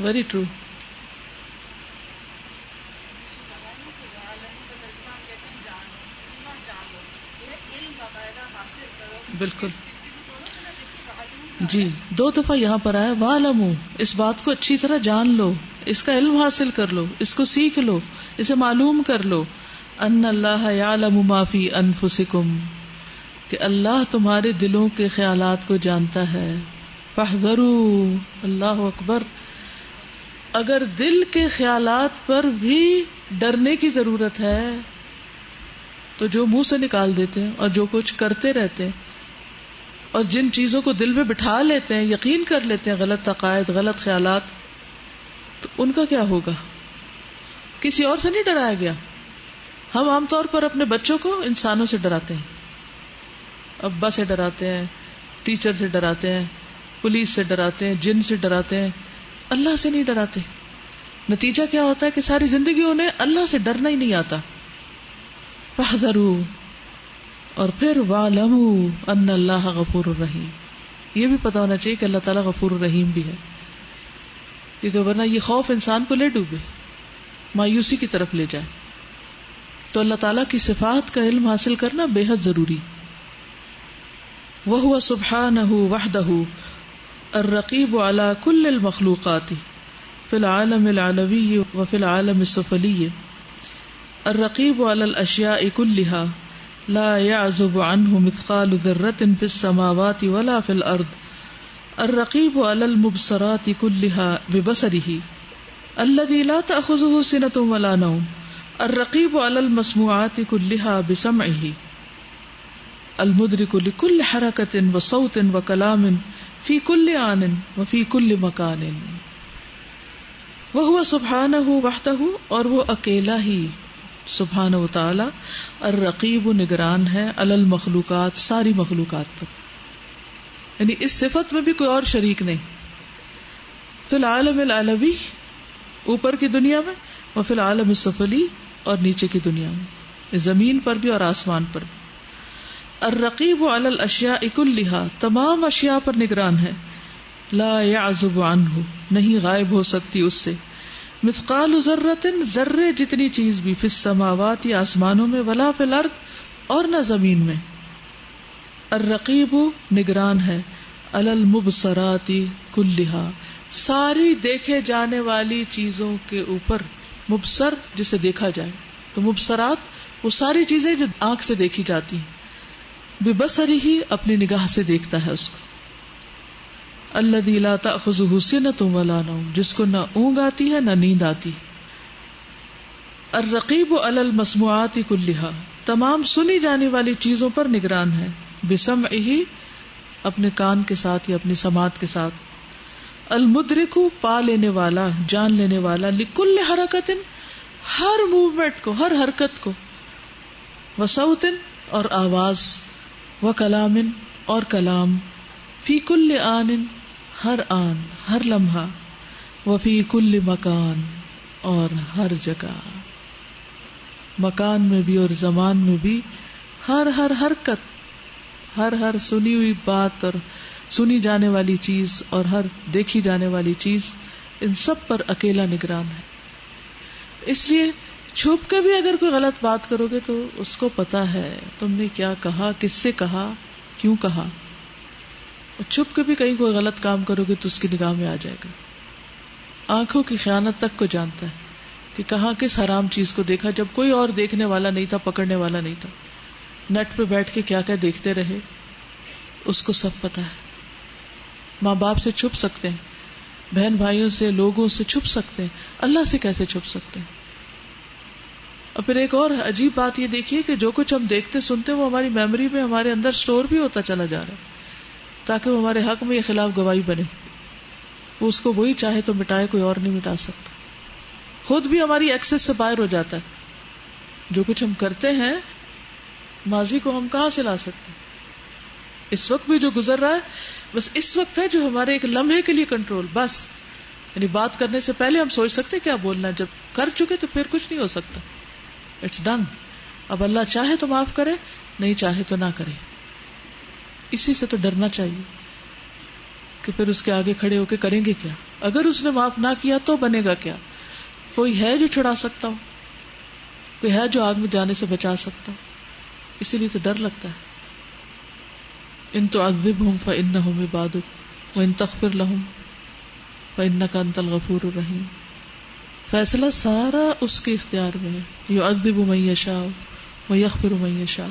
Speaker 1: ویری ٹرو. بالکل جی, 2 دفعہ یہاں پر آیا وَاعْلَمُوا, اس بات کو اچھی طرح جان لو, اس کا علم حاصل کر لو, اس کو سیکھ لو, اسے معلوم کر لو. ان اللہ یعلم ما فی انفسکم, کہ اللہ تمہارے دلوں کے خیالات کو جانتا ہے. فاحذروا, اللہ اکبر. اگر دل کے خیالات پر بھی ڈرنے کی ضرورت ہے تو جو منہ سے نکال دیتے ہیں اور جو کچھ کرتے رہتے ہیں اور جن چیزوں کو دل میں بٹھا لیتے ہیں, یقین کر لیتے ہیں, غلط عقائد, غلط خیالات, تو ان کا کیا ہوگا؟ کسی اور سے نہیں ڈرایا گیا. ہم عام طور پر اپنے بچوں کو انسانوں سے ڈراتے ہیں, ابا سے ڈراتے ہیں, ٹیچر سے ڈراتے ہیں, پولیس سے ڈراتے ہیں, جن سے ڈراتے ہیں, اللہ سے نہیں ڈراتے. نتیجہ کیا ہوتا ہے کہ ساری زندگی انہیں اللہ سے ڈرنا ہی نہیں آتا. فاحذروا, اور پھر وَاعْلَمُوا أَنَّ اللَّهَ غَفُورٌ رَحِيمٌ, یہ بھی پتا ہونا چاہیے کہ اللہ تعالیٰ غفور الرحیم بھی ہے, کیونکہ ورنہ یہ خوف انسان کو لے ڈوبے, مایوسی کی طرف لے جائے. تو اللہ تعالیٰ کی صفات کا علم حاصل کرنا بے حد ضروری. وَهُوَ سُبْحَانَهُ وَحْدَهُ الرَّقِيبُ عَلَى كُلِّ الْمَخْلُوقَاتِ فِي الْعَالَمِ الْعَلَوِيِّ وَفِي الْعَالَمِ السُّفْلِيِّ الرَّقِيبُ عَلَى الْأَشْيَاءِ كُلِّهَا لا يعزب عنه مثقال ذرة في السماوات ولا في الأرض الرقيب على المبصرات كلها ببصره الذي لا تأخذه سنة ولا نوم الرقيب على المسموعات كلها بسمعه المدرك لكل حركة وصوت وكلام في كل آن وفي كل مكان وهو سبحانه وحده, اور وہ اکیلا ہی سبحانہ و تعالی الرقیب نگران ہے علی المخلوقات ساری مخلوقات پر, یعنی اس صفت میں بھی کوئی اور شریک نہیں. فی العالم العلوی اوپر کی دنیا میں, وفی العالم السفلی اور نیچے کی دنیا میں, زمین پر بھی اور آسمان پر بھی. الرقیب علی الاشیاء کلھا تمام اشیاء پر نگران ہے. لا یعزب عنہ نہیں غائب ہو سکتی اس سے. مثقال ذرۃ ذرے جتنی چیز بھی, فی السماوات آسمانوں میں, ولا فی الارض اور نہ زمین میں. الرقیب نگران ہے, علی المبصرات کلھا ساری دیکھے جانے والی چیزوں کے اوپر. مبصر جسے دیکھا جائے, تو مبصرات وہ ساری چیزیں جو آنکھ سے دیکھی جاتی ہیں. ببصرہ اپنی نگاہ سے دیکھتا ہے اس کو. الذی لا تأخذہ سنۃ ولا نوم جس کو نہ اونگ آتی ہے نہ نیند آتی. الرقیب علی المسموعات کلھا تمام سنی جانے والی چیزوں پر نگران ہے. بسمعہ اپنے کان کے ساتھ یا اپنی سماعت کے ساتھ. المدرک پا لینے والا, جان لینے والا, لکل حرکت ہر موومنٹ کو، ہر حرکت کو، وصوتن اور آواز، وکلامن اور کلام، فی کل آن ہر آن، ہر لمحہ، وفی کل مکان اور ہر جگہ، مکان میں بھی اور زمان میں بھی، ہر حرکت، ہر سنی ہوئی بات اور سنی جانے والی چیز اور ہر دیکھی جانے والی چیز، ان سب پر اکیلا نگران ہے. اس لیے چھپ کے بھی اگر کوئی غلط بات کرو گے تو اس کو پتا ہے تم نے کیا کہا، کس سے کہا، کیوں کہا. اور چھپ کے بھی کہیں کوئی غلط کام کرو گے تو اس کی نگاہ میں آ جائے گا. آنکھوں کی خیانت تک کو جانتا ہے کہ کہاں کس حرام چیز کو دیکھا جب کوئی اور دیکھنے والا نہیں تھا، پکڑنے والا نہیں تھا. نیٹ پہ بیٹھ کے کیا کیا دیکھتے رہے اس کو سب پتا ہے. ماں باپ سے چھپ سکتے ہیں، بہن بھائیوں سے، لوگوں سے چھپ سکتے ہیں، اللہ سے کیسے چھپ سکتے ہیں؟ اور پھر ایک اور عجیب بات یہ دیکھیے کہ جو کچھ ہم دیکھتے سنتے وہ ہماری میموری میں ہمارے اندر سٹور بھی ہوتا چلا جا رہا ہے تاکہ وہ ہمارے حق میں یہ خلاف گواہی بنے. وہ اس کو وہی چاہے تو مٹائے، کوئی اور نہیں مٹا سکتا. خود بھی ہماری ایکسس سے باہر ہو جاتا ہے. جو کچھ ہم کرتے ہیں ماضی کو ہم کہاں سے لا سکتے ہیں؟ اس وقت بھی جو گزر رہا ہے بس اس وقت ہے جو ہمارے ایک لمحے کے لیے کنٹرول، بس. یعنی بات کرنے سے پہلے ہم سوچ سکتے کیا بولنا ہے، جب کر چکے تو پھر کچھ نہیں ہو سکتا. It's done. اب اللہ چاہے تو معاف کرے، نہیں چاہے تو نہ کرے. اسی سے تو ڈرنا چاہیے کہ پھر اس کے آگے کھڑے ہو کے کریں گے کیا. اگر اس نے معاف نہ کیا تو بنے گا کیا؟ کوئی ہے جو چھڑا سکتا ہو؟ کوئی ہے جو آگ میں جانے سے بچا سکتا ہو؟ اسی لیے تو ڈر لگتا ہے. ان تعذبهم فانهم عبادك وان تغفر لهم فانك انت الغفور الرحیم. فیصلہ سارا اس کے اختیار میں ہے. یعذب من یشاء ویغفر من یشاء.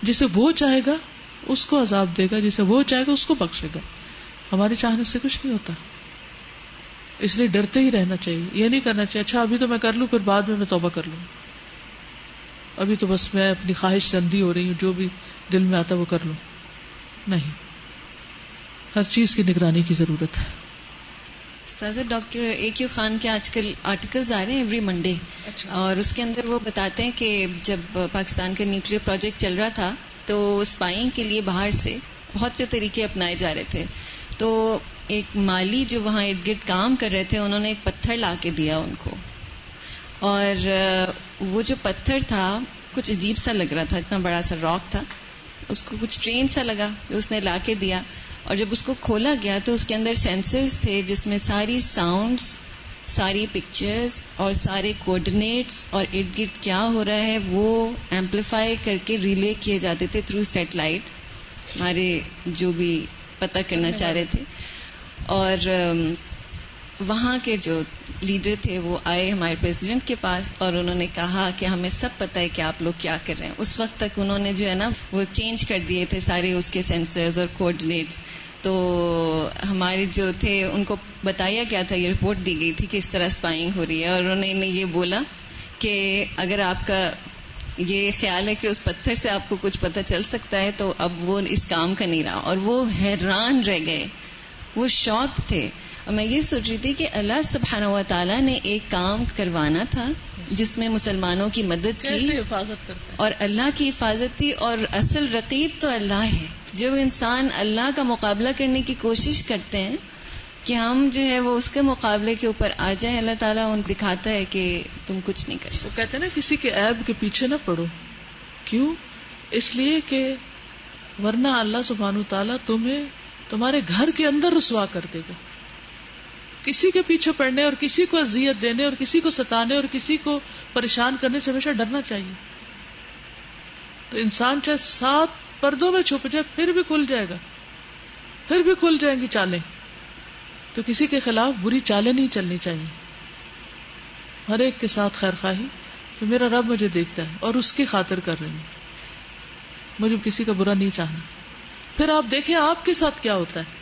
Speaker 1: جسے وہ چاہے گا اس کو عذاب دے گا، جسے وہ چاہے گا اس کو بخشے گا. ہماری چاہنے سے کچھ نہیں ہوتا. اس لیے ڈرتے ہی رہنا چاہیے. یہ نہیں کرنا چاہیے اچھا ابھی تو میں کر لوں پھر بعد میں توبہ کر لوں، ابھی تو بس میں اپنی خواہش سے اندھی ہو رہی ہوں، جو بھی دل میں آتا وہ کر لوں. نہیں، ہر چیز کی نگرانی کی ضرورت ہے.
Speaker 6: استاذہ ڈاکٹر اے کیو خان کے آج کل آرٹیکلز آ رہے ہیں ایوری منڈے، اور اس کے اندر وہ بتاتے ہیں کہ جب پاکستان کا نیوکلیر پروجیکٹ چل رہا تھا تو اسپائنگ کے لیے باہر سے بہت سے طریقے اپنائے جا رہے تھے. تو ایک مالی جو وہاں ارد گرد کام کر رہے تھے انہوں نے ایک پتھر لا کے دیا ان کو، اور وہ جو پتھر تھا کچھ عجیب سا لگ رہا تھا، اتنا بڑا سا راک تھا، اس کو کچھ ٹرین سا لگا جو اس نے لا کے دیا. اور جب اس کو کھولا گیا تو اس کے اندر سینسرز تھے جس میں ساری ساؤنڈز، ساری پکچرز اور سارے کوآرڈینیٹس اور ارد گرد کیا ہو رہا ہے وہ ایمپلیفائی کر کے ریلے کیے جاتے تھے تھرو سیٹلائٹ، ہمارے جو بھی پتہ کرنا چاہ رہے تھے. اور وہاں کے جو لیڈر تھے وہ آئے ہمارے پریزیڈنٹ کے پاس اور انہوں نے کہا کہ ہمیں سب پتہ ہے کہ آپ لوگ کیا کر رہے ہیں. اس وقت تک انہوں نے جو ہے نا وہ چینج کر دیے تھے سارے اس کے سینسرز اور کوآرڈینیٹس. تو ہمارے جو تھے ان کو بتایا گیا تھا، یہ رپورٹ دی گئی تھی کہ اس طرح اسپائنگ ہو رہی ہے، اور انہوں نے یہ بولا کہ اگر آپ کا یہ خیال ہے کہ اس پتھر سے آپ کو کچھ پتہ چل سکتا ہے تو اب وہ اس کام کا نہیں رہا. اور وہ حیران رہ گئے، وہ شاک تھے. اور میں یہ سوچ رہی تھی کہ اللہ سبحانہ و تعالیٰ نے ایک کام کروانا تھا جس میں مسلمانوں کی مدد کی
Speaker 1: حفاظت کرتا ہے،
Speaker 6: اور اللہ کی حفاظت تھی. اور اصل رقیب تو اللہ ہے. جو انسان اللہ کا مقابلہ کرنے کی کوشش کرتے ہیں کہ ہم جو ہے وہ اس کے مقابلے کے اوپر آ جائیں، اللہ تعالیٰ ان دکھاتا ہے کہ تم کچھ نہیں کر سکتے.
Speaker 1: وہ کہتے ہیں نا کسی کے عیب کے پیچھے نہ پڑو. کیوں؟ اس لیے کہ ورنہ اللہ سبحانہ تعالیٰ تمہیں تمہارے گھر کے اندر رسوا کر دے گا. کسی کے پیچھے پڑنے اور کسی کو اذیت دینے اور کسی کو ستانے اور کسی کو پریشان کرنے سے ہمیشہ ڈرنا چاہیے. تو انسان چاہے 7 پردوں میں چھپ جائے پھر بھی کھل جائے گا، پھر بھی کھل جائیں گی چالیں. تو کسی کے خلاف بری چالیں نہیں چلنی چاہیے. ہر ایک کے ساتھ خیر خواہی. تو میرا رب مجھے دیکھتا ہے اور اس کی خاطر کر رہی ہوں، مجھے کسی کا برا نہیں چاہنا. پھر آپ دیکھیں آپ کے ساتھ کیا ہوتا ہے،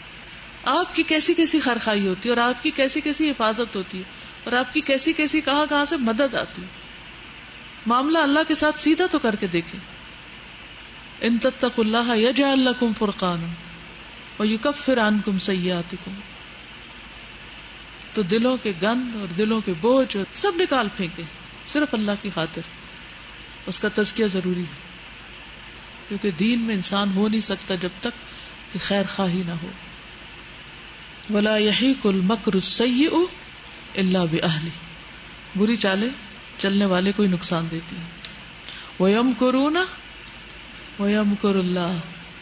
Speaker 1: آپ کی کیسی کیسی خیر خواہی ہوتی ہے اور آپ کی کیسی کیسی حفاظت ہوتی ہے اور آپ کی کیسی کیسی کہاں سے مدد آتی ہے. معاملہ اللہ کے ساتھ سیدھا تو کر کے دیکھیں. ان تتقوا اللہ یجعل لکم فرقانا ویکفر عنکم سیئاتکم. تو دلوں کے گند اور دلوں کے بوجھ اور سب نکال پھینکے صرف اللہ کی خاطر. اس کا تزکیہ ضروری ہے، کیونکہ دین میں انسان ہو نہیں سکتا جب تک کہ خیر خواہی نہ ہو. ولا یحیق المکر السیئ الا باہلہ، بری چالیں چلنے والے کو ہی نقصان دیتی ہیں. وَيَمْكُرُونَ وَيَمْكُرُ اللَّهُ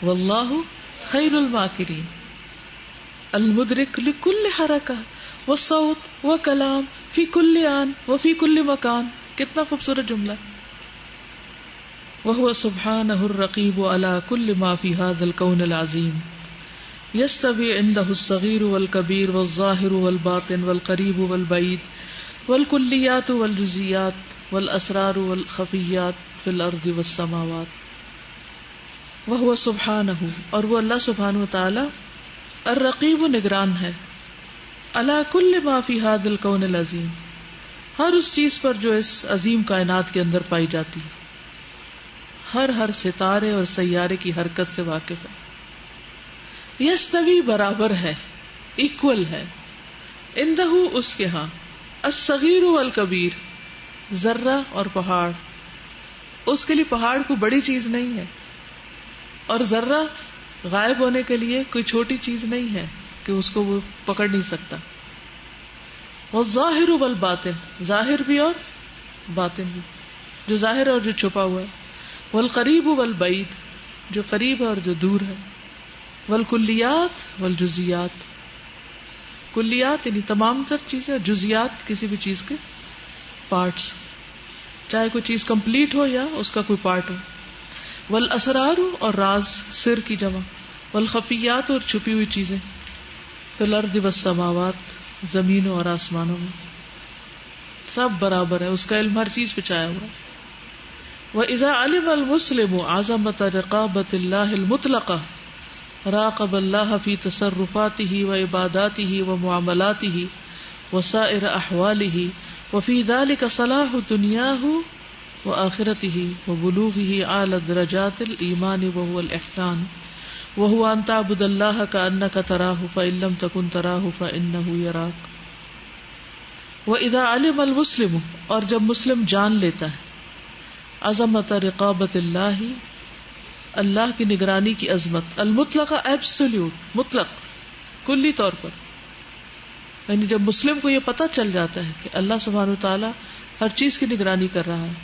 Speaker 1: وَاللَّهُ خَيْرُ الْمَاكِرِينَ. المدرک لكل حرکہ وصوت وکلام فی کل آن وفی کل مکان. کتنا خوبصورت جملہ. وهو سبحانه الرقیب علی کل ما فی هذا الکون العظیم. یستوی عنده الصغیر والکبیر والظاہر والباطن والقریب والبعید والکلیات والجزیات والاسرار والخفیات فی الارض والسماوات. وهو سبحانہ، اور وہ اللہ سبحانہ وتعالی الرقیب نگران ہے، علی کل ما فی ھذا الکون العظیم، ہر اس چیز پر جو اس عظیم کائنات کے اندر پائی جاتی ہے، ہر ستارے اور سیارے کی حرکت سے واقف ہے. یستوی برابر ہے، ایکول ہے، عندہ اس کے ہاں، الصغیر والکبیر، ذرہ اور پہاڑ. اس کے لیے پہاڑ کوئی بڑی چیز نہیں ہے، اور ذرہ غائب ہونے کے لیے کوئی چھوٹی چیز نہیں ہے کہ اس کو وہ پکڑ نہیں سکتا. والظاہر والباطن، ظاہر بھی اور باطن بھی، جو ظاہر ہے اور جو چھپا ہوا ہے. والقریب والبعید، جو قریب ہے اور جو دور ہے. والکلیات والجزیات، کلیات یعنی تمام تر چیزیں، اور جزیات کسی بھی چیز کے پارٹس، چاہے کوئی چیز کمپلیٹ ہو یا اس کا کوئی پارٹ ہو. والاسرار، اور راز، سر کی جمع. والخفیات، اور چھپی ہوئی چیزیں. فی الارض والسماوات، زمینوں اور آسمانوں میں. سب برابر ہے، اس کا علم ہر چیز پہ چھایا ہوا ہے. وَإِذَا عَلِمَ الْمُسْلِمُ عَظَمَةَ رِقَابَةِ اللَّهِ الْمُطْلَقَةِ رَاقَبَ اللَّهَ فِي تَصَرُّفَاتِهِ وَعِبَادَاتِهِ وَمُعَامَلَاتِهِ وَسَائِرِ أَحْوَالِهِ وَفِي ذَلِكَ صَلَاحُ دُنْيَاهُ وَآخِرَتِهِ وَبُلُوغِهِ أَعْلَى دَرَجَاتِ الْإِيمَانِ وَهُوَ الْإِحْسَانُ وَهُوَ أَن تَعْبُدَ اللَّهَ كَأَنَّكَ تَرَاهُ فَإِن لَّمْ تَكُن تَرَاهُ فَإِنَّهُ يَرَاكَ. وَإِذَا عَلِمَ الْمُسْلِمُ، اور جب مسلم جان لیتا ہے، عظمت رقابت اللہ، اللہ کی نگرانی کی عظمت، المطلقہ ایبسولوٹ، مطلق کلی طور پر. یعنی جب مسلم کو یہ پتہ چل جاتا ہے کہ اللہ سبحانہ وتعالی ہر چیز کی نگرانی کر رہا ہے،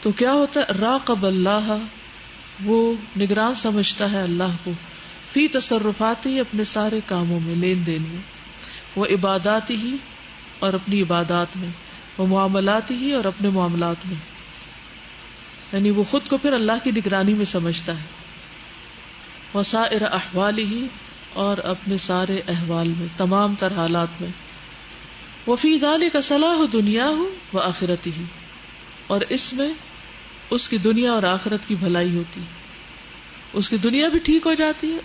Speaker 1: تو کیا ہوتا ہے؟ راقب اللہ، وہ نگران سمجھتا ہے اللہ کو، فی تصرفات ہی، اپنے سارے کاموں میں، لین دین میں. وہ عبادات ہی، اور اپنی عبادات میں. وہ معاملات ہی، اور اپنے معاملات میں. یعنی وہ خود کو پھر اللہ کی نگرانی میں سمجھتا ہے. وسائر احوالہ، اور اپنے سارے احوال میں، تمام تر حالات میں. وفی ذلک صلاح دنیاہ وآخرتہ، اور اس میں اس کی دنیا اور آخرت کی بھلائی ہوتی ہے. اس کی دنیا بھی ٹھیک ہو جاتی ہے،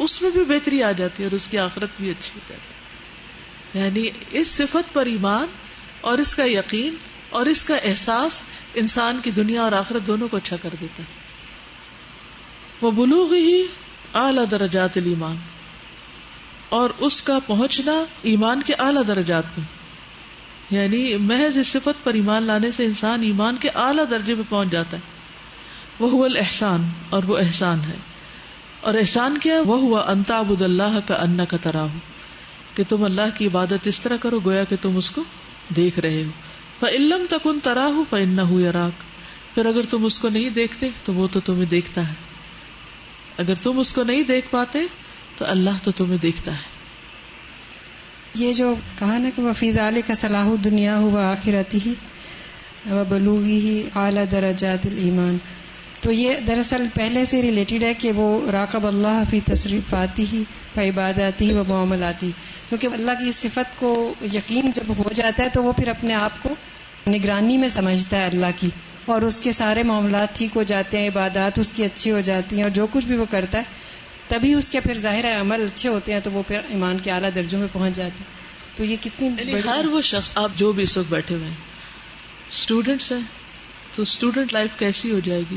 Speaker 1: اس میں بھی بہتری آ جاتی ہے، اور اس کی آخرت بھی اچھی ہو جاتی ہے. یعنی اس صفت پر ایمان اور اس کا یقین اور اس کا احساس انسان کی دنیا اور آخرت دونوں کو اچھا کر دیتا ہے. وَبُلُوغِهِ اعلیٰ درجات الایمان، اور اس کا پہنچنا ایمان کے اعلیٰ درجات میں. یعنی محض اس صفت پر ایمان لانے سے انسان ایمان کے اعلیٰ درجے پہ پہنچ جاتا ہے. وَهُوَ الْإِحْسَانُ، اور وہ احسان ہے. اور احسان کیا ہے؟ وَهُوَ أَن تَعْبُدَ اللَّهَ كَأَنَّكَ تَرَاهُ، کہ تم اللہ کی عبادت اس طرح کرو گویا کہ تم اس کو دیکھ رہے ہو. فَإِن لَّمْ تَكُن تَرَاهُ فَإِنَّهُ يَرَاكَ، پھر اگر تم اس کو نہیں دیکھتے تو وہ تو تمہیں دیکھتا ہے. اگر تم اس کو نہیں دیکھ پاتے تو اللہ تو تمہیں دیکھتا ہے.
Speaker 9: یہ جو کہا نا کہ وفی ذالک صلاح دنیاہ وآخرتہ وبلوغہ اعلی درجات الایمان، تو یہ دراصل پہلے سے ریلیٹڈ ہے کہ وہ راقب اللہ فی تصریفاتہ وعباداتہ ومعاملاتہ، کیونکہ اللہ کی صفت کو یقین جب ہو جاتا ہے تو وہ پھر اپنے آپ کو نگرانی میں سمجھتا ہے اللہ کی، اور اس کے سارے معاملات ٹھیک ہو جاتے ہیں، عبادات اس کی اچھی ہو جاتی ہیں، اور جو کچھ بھی وہ کرتا ہے تبھی اس کے پھر ظاہر عمل اچھے ہوتے ہیں، تو وہ پھر ایمان کے اعلیٰ درجوں میں پہنچ جاتے ہیں. تو یہ کتنی
Speaker 1: یعنی ہر وہ شخص، آپ جو بھی اس وقت بیٹھے ہوئے ہیں، اسٹوڈنٹس ہیں تو اسٹوڈنٹ لائف کیسی ہو جائے گی،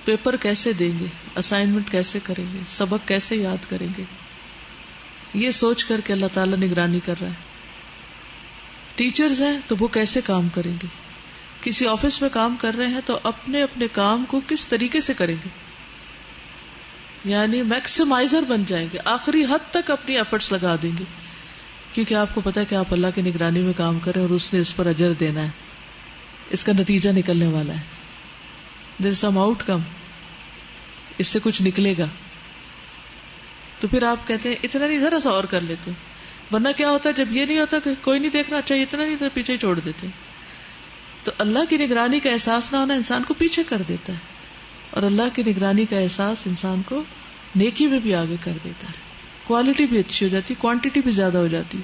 Speaker 1: پیپر کیسے دیں گے، اسائنمنٹ کیسے کریں گے، سبق کیسے یاد کریں گے، یہ سوچ کر کہ اللہ تعالیٰ نگرانی کر رہا ہے. ٹیچرز ہیں تو وہ کیسے کام کریں گے، کسی آفس میں کام کر رہے ہیں تو اپنے اپنے کام کو کس طریقے سے کریں گے، یعنی میکسیمائزر بن جائیں گے، آخری حد تک اپنی ایفرٹس لگا دیں گے، کیونکہ آپ کو پتا ہے کہ آپ اللہ کی نگرانی میں کام کریں اور اس نے اس پر اجر دینا ہے، اس کا نتیجہ نکلنے والا ہے، دیر از سم آؤٹ کم، اس سے کچھ نکلے گا. تو پھر آپ کہتے ہیں اتنا نہیں، ذرا سا اور کر لیتے ہیں. ورنہ کیا ہوتا ہے جب یہ نہیں ہوتا کہ کوئی نہیں دیکھنا، اچھا اتنا نہیں تو پیچھے چھوڑ دیتے. تو اللہ کی نگرانی کا احساس نہ ہونا انسان کو پیچھے کر دیتا ہے، اور اللہ کی نگرانی کا احساس انسان کو نیکی میں بھی آگے کر دیتا ہے. کوالٹی بھی اچھی ہو جاتی، کوانٹٹی بھی زیادہ ہو جاتی.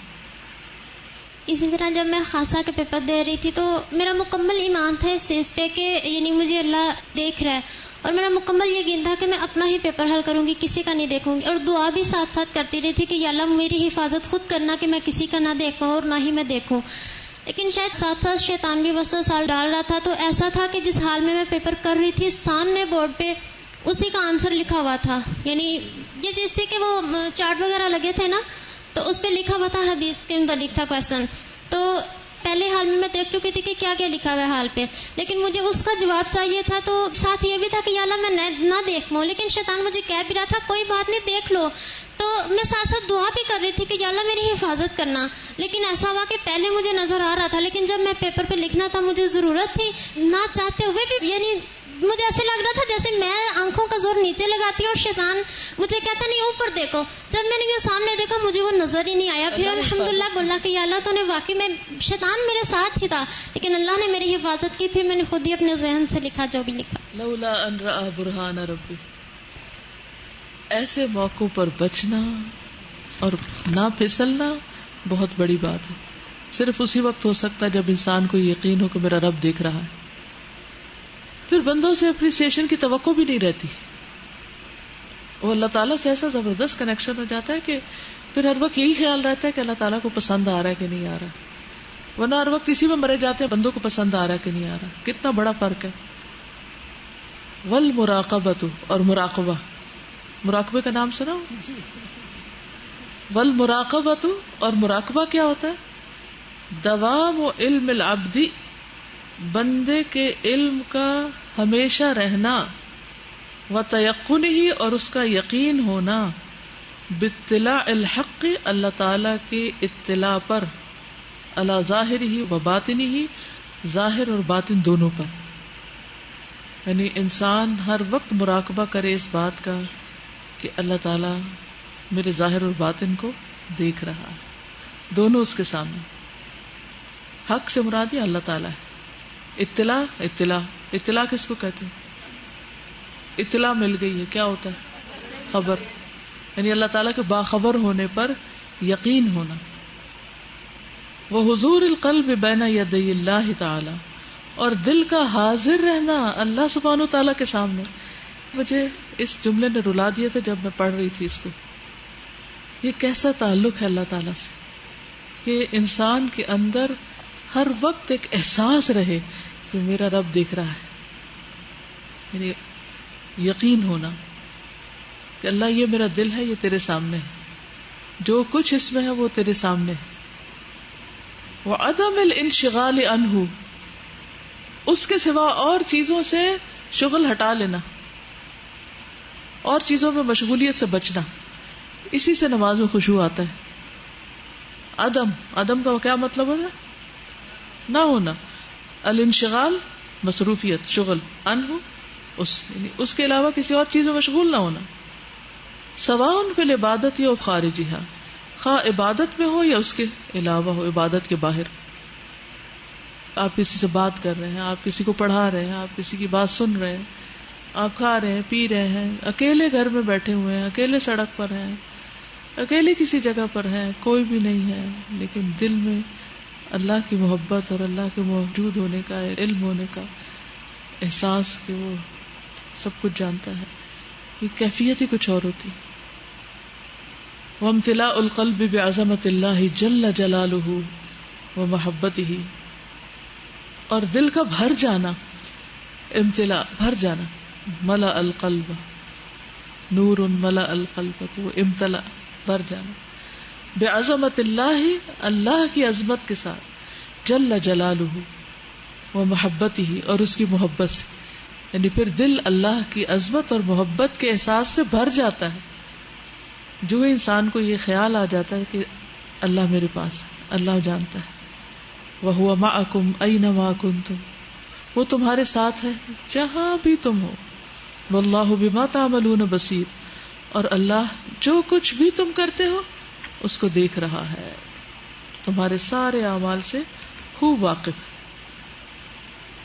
Speaker 10: اسی طرح جب میں خاصہ کے پیپر دے رہی تھی تو میرا مکمل ایمان تھا اس چیز پہ کہ یعنی مجھے اللہ دیکھ رہا ہے، اور میرا مکمل یقین تھا کہ میں اپنا ہی پیپر حل کروں گی، کسی کا نہیں دیکھوں گی. اور دعا بھی ساتھ ساتھ کرتی رہی تھی کہ یا اللہ میری حفاظت خود کرنا کہ میں کسی کا نہ دیکھوں اور نہ ہی میں دیکھوں. لیکن شاید ساتھ ساتھ شیطان بھی وسوسہ ڈال رہا تھا. تو ایسا تھا کہ جس حال میں پیپر کر رہی تھی سامنے بورڈ پہ اسی کا آنسر لکھا ہوا تھا. یعنی یہ چیز تھی کہ وہ چارٹ وغیرہ لگے تھے نا، تو اس پہ لکھا ہوا تھا حدیث کے متعلق تھا کویشچن. تو پہلے حال میں دیکھ چکی تھی کہ کیا کیا لکھا ہوا ہے حال پہ، لیکن مجھے اس کا جواب چاہیے تھا. تو ساتھ یہ بھی تھا کہ یا اللہ میں نہ دیکھ پاؤں، لیکن شیطان مجھے کہہ بھی رہا تھا کوئی بات نہیں دیکھ لو. تو میں ساتھ ساتھ دعا بھی کر رہی تھی کہ یا اللہ میری حفاظت کرنا. لیکن ایسا ہوا کہ پہلے مجھے نظر آ رہا تھا، لیکن جب میں پیپر پہ لکھنا تھا مجھے ضرورت تھی نہ چاہتے ہوئے بھی، یعنی مجھے ایسے لگ رہا تھا جیسے میں آنکھوں کا زور نیچے لگاتی ہوں اور شیطان مجھے کہتا نہیں اوپر دیکھو. جب میں نے یہ سامنے دیکھا مجھے وہ نظر ہی نہیں آیا. پھر الحمدللہ بولا کہ یا اللہ تو نے واقعی میں، شیطان میرے ساتھ ہی تھا لیکن اللہ نے میری حفاظت کی. پھر میں نے خود ہی اپنے ذہن سے لکھا جو بھی لکھا.
Speaker 1: لولا ان رأى برہان ربی. ایسے موقعوں پر بچنا اور نہ پھسلنا بہت بڑی بات ہے. صرف اسی وقت ہو سکتا ہے جب انسان کو یقین ہو کہ میرا رب دیکھ رہا ہے. پھر بندوں سے اپریسیشن کی توقع بھی نہیں رہتی. وہ اللہ تعالیٰ سے ایسا زبردست کنیکشن ہو جاتا ہے کہ پھر ہر وقت یہی خیال رہتا ہے کہ اللہ تعالیٰ کو پسند آ رہا ہے کہ نہیں آ رہا. ورنہ ہر وقت اسی میں مرے جاتے ہیں بندوں کو پسند آ رہا ہے کہ نہیں آ رہا. کتنا بڑا فرق ہے. والمراقبۃ، اور مراقبہ، مراقبے کا نام سنا؟ والمراقبۃ، اور مراقبہ کیا ہوتا ہے؟ دوام علم العبد، بندے کے علم کا ہمیشہ رہنا، وتیقنہ، اور اس کا یقین ہونا، باطلاع الحق، اللہ تعالی کے اطلاع پر، علی ظاہرہ و باطنہ، ظاہر اور باطن دونوں پر. یعنی انسان ہر وقت مراقبہ کرے اس بات کا کہ اللہ تعالیٰ میرے ظاہر اور باطن کو دیکھ رہا ہے، دونوں اس کے سامنے. حق سے مراد یہ اللہ تعالیٰ ہے. اطلاع کس کو کہتے ہیں؟ اطلاع مل گئی ہے، کیا ہوتا ہے؟ خبر. یعنی اللہ تعالیٰ کے باخبر ہونے پر یقین ہونا. وحضور القلب بین یدی اللہ تعالی، اور دل کا حاضر رہنا اللہ سبحانہ تعالیٰ کے سامنے. مجھے اس جملے نے رلا دیا تھا جب میں پڑھ رہی تھی اس کو. یہ کیسا تعلق ہے اللہ تعالیٰ سے کہ انسان کے اندر ہر وقت ایک احساس رہے کہ میرا رب دیکھ رہا ہے. یعنی یقین ہونا کہ اللہ یہ میرا دل ہے، یہ تیرے سامنے ہے، جو کچھ اس میں ہے وہ تیرے سامنے ہے. وعدم الانشغال عنہ، اس کے سوا اور چیزوں سے شغل ہٹا لینا، اور چیزوں میں مشغولیت سے بچنا. اسی سے نماز میں خشوع آتا ہے. عدم کا کیا مطلب ہے؟ نہ ہونا. الانشغال مصروفیت، شغل، عنہ یعنی اس کے علاوہ کسی اور چیز میں مشغول نہ ہونا. سواء فی العبادت و خارجہا، خواہ عبادت میں ہو یا اس کے علاوہ ہو، عبادت کے باہر. آپ کسی سے بات کر رہے ہیں، آپ کسی کو پڑھا رہے ہیں، آپ کسی کی بات سن رہے ہیں، آپ کھا رہے ہیں، پی رہے ہیں، اکیلے گھر میں بیٹھے ہوئے ہیں، اکیلے سڑک پر ہیں، اکیلے کسی جگہ پر ہیں، کوئی بھی نہیں ہے، لیکن دل میں اللہ کی محبت اور اللہ کے موجود ہونے کا، علم ہونے کا احساس کہ وہ سب کچھ جانتا ہے. یہ کیفیت ہی کچھ اور ہوتی. وامتلاء القلب بعظمت اللہ جل جلالہ ومحبتہ، اور دل کا بھر جانا، امتلاء بھر جانا، ملأ القلب، نور ملأ القلب، تو امتلاء بھر جانا، بعظمت اللہ، اللہ کی عظمت کے ساتھ، جل جلالہ، و محبتی، اور اس کی محبت سے، یعنی پھر دل اللہ کی عظمت اور محبت کے احساس سے بھر جاتا ہے. جو انسان کو یہ خیال آ جاتا ہے کہ اللہ میرے پاس ہے، اللہ جانتا ہے. وَهُوَ مَعَكُمْ أَيْنَمَا كُنْتُمْ، وہ تمہارے ساتھ ہے جہاں بھی تم ہو. وَاللَّهُ بِمَا تَعْمَلُونَ بَصِيرٌ، اور اللہ جو کچھ بھی تم کرتے ہو اس کو دیکھ رہا ہے، تمہارے سارے اعمال سے خوب واقف ہے.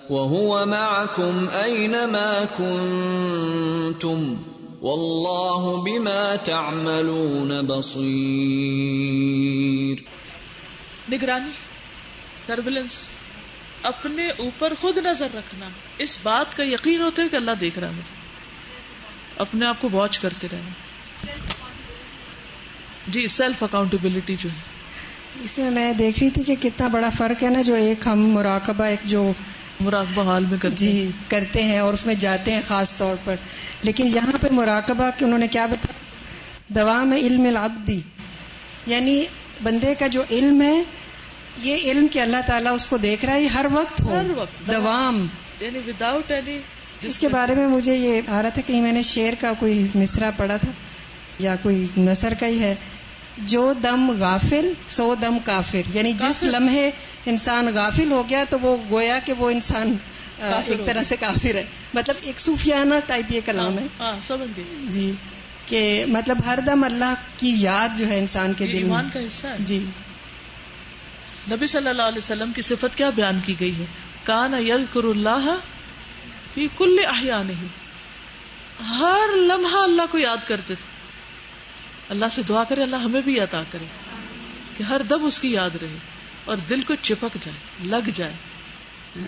Speaker 2: وَهُوَ مَعَكُمْ أَيْنَمَا كُنْتُمْ وَاللَّهُ بِمَا تَعْمَلُونَ بَصِيرٌ.
Speaker 1: نگرانی، ٹربولنس، اپنے اوپر خود نظر رکھنا، اس بات کا یقین ہوتا ہے کہ اللہ دیکھ رہا ہے مجھے، اپنے آپ کو واچ کرتے رہنا. جی سیلف اکاؤنٹیبلٹی جو ہے
Speaker 9: اس میں میں دیکھ رہی تھی کہ کتنا بڑا فرق ہے نا، جو ایک ہم مراقبہ، ایک جو
Speaker 1: مراقبہ حال میں
Speaker 9: کرتے ہیں اور اس میں جاتے ہیں خاص طور پر، لیکن یہاں پہ مراقبہ کہ انہوں نے کیا بتایا، دوام علم العبدی، یعنی بندے کا جو علم ہے، یہ علم کہ اللہ تعالیٰ اس کو دیکھ رہا ہے، یہ ہر وقت ہو، دوام،
Speaker 1: یعنی وداؤٹ اینی.
Speaker 9: اس کے بارے میں مجھے یہ آ رہا تھا کہ میں نے شعر کا کوئی مصرع پڑھا تھا یا کوئی نثر کا ہی ہے، جو دم غافل سو دم کافر، یعنی جس لمحے انسان غافل ہو گیا تو وہ گویا کہ وہ انسان ایک طرح سے کافر ہے. مطلب ایک صوفیانہ ٹائپ یہ کلام ہے.
Speaker 1: سمجھ گئی
Speaker 9: جی، کہ مطلب ہر دم اللہ کی یاد جو ہے انسان کے دل میں
Speaker 1: ایمان کا حصہ ہے.
Speaker 9: جی.
Speaker 1: نبی صلی اللہ علیہ وسلم کی صفت کیا بیان کی گئی ہے؟ کان یذکر اللہ فی کل احیانہ، ہر لمحہ اللہ کو یاد کرتے تھے. اللہ سے دعا کرے اللہ ہمیں بھی عطا کرے کہ ہر دم اس کی یاد رہے اور دل کو چپک جائے، لگ جائے.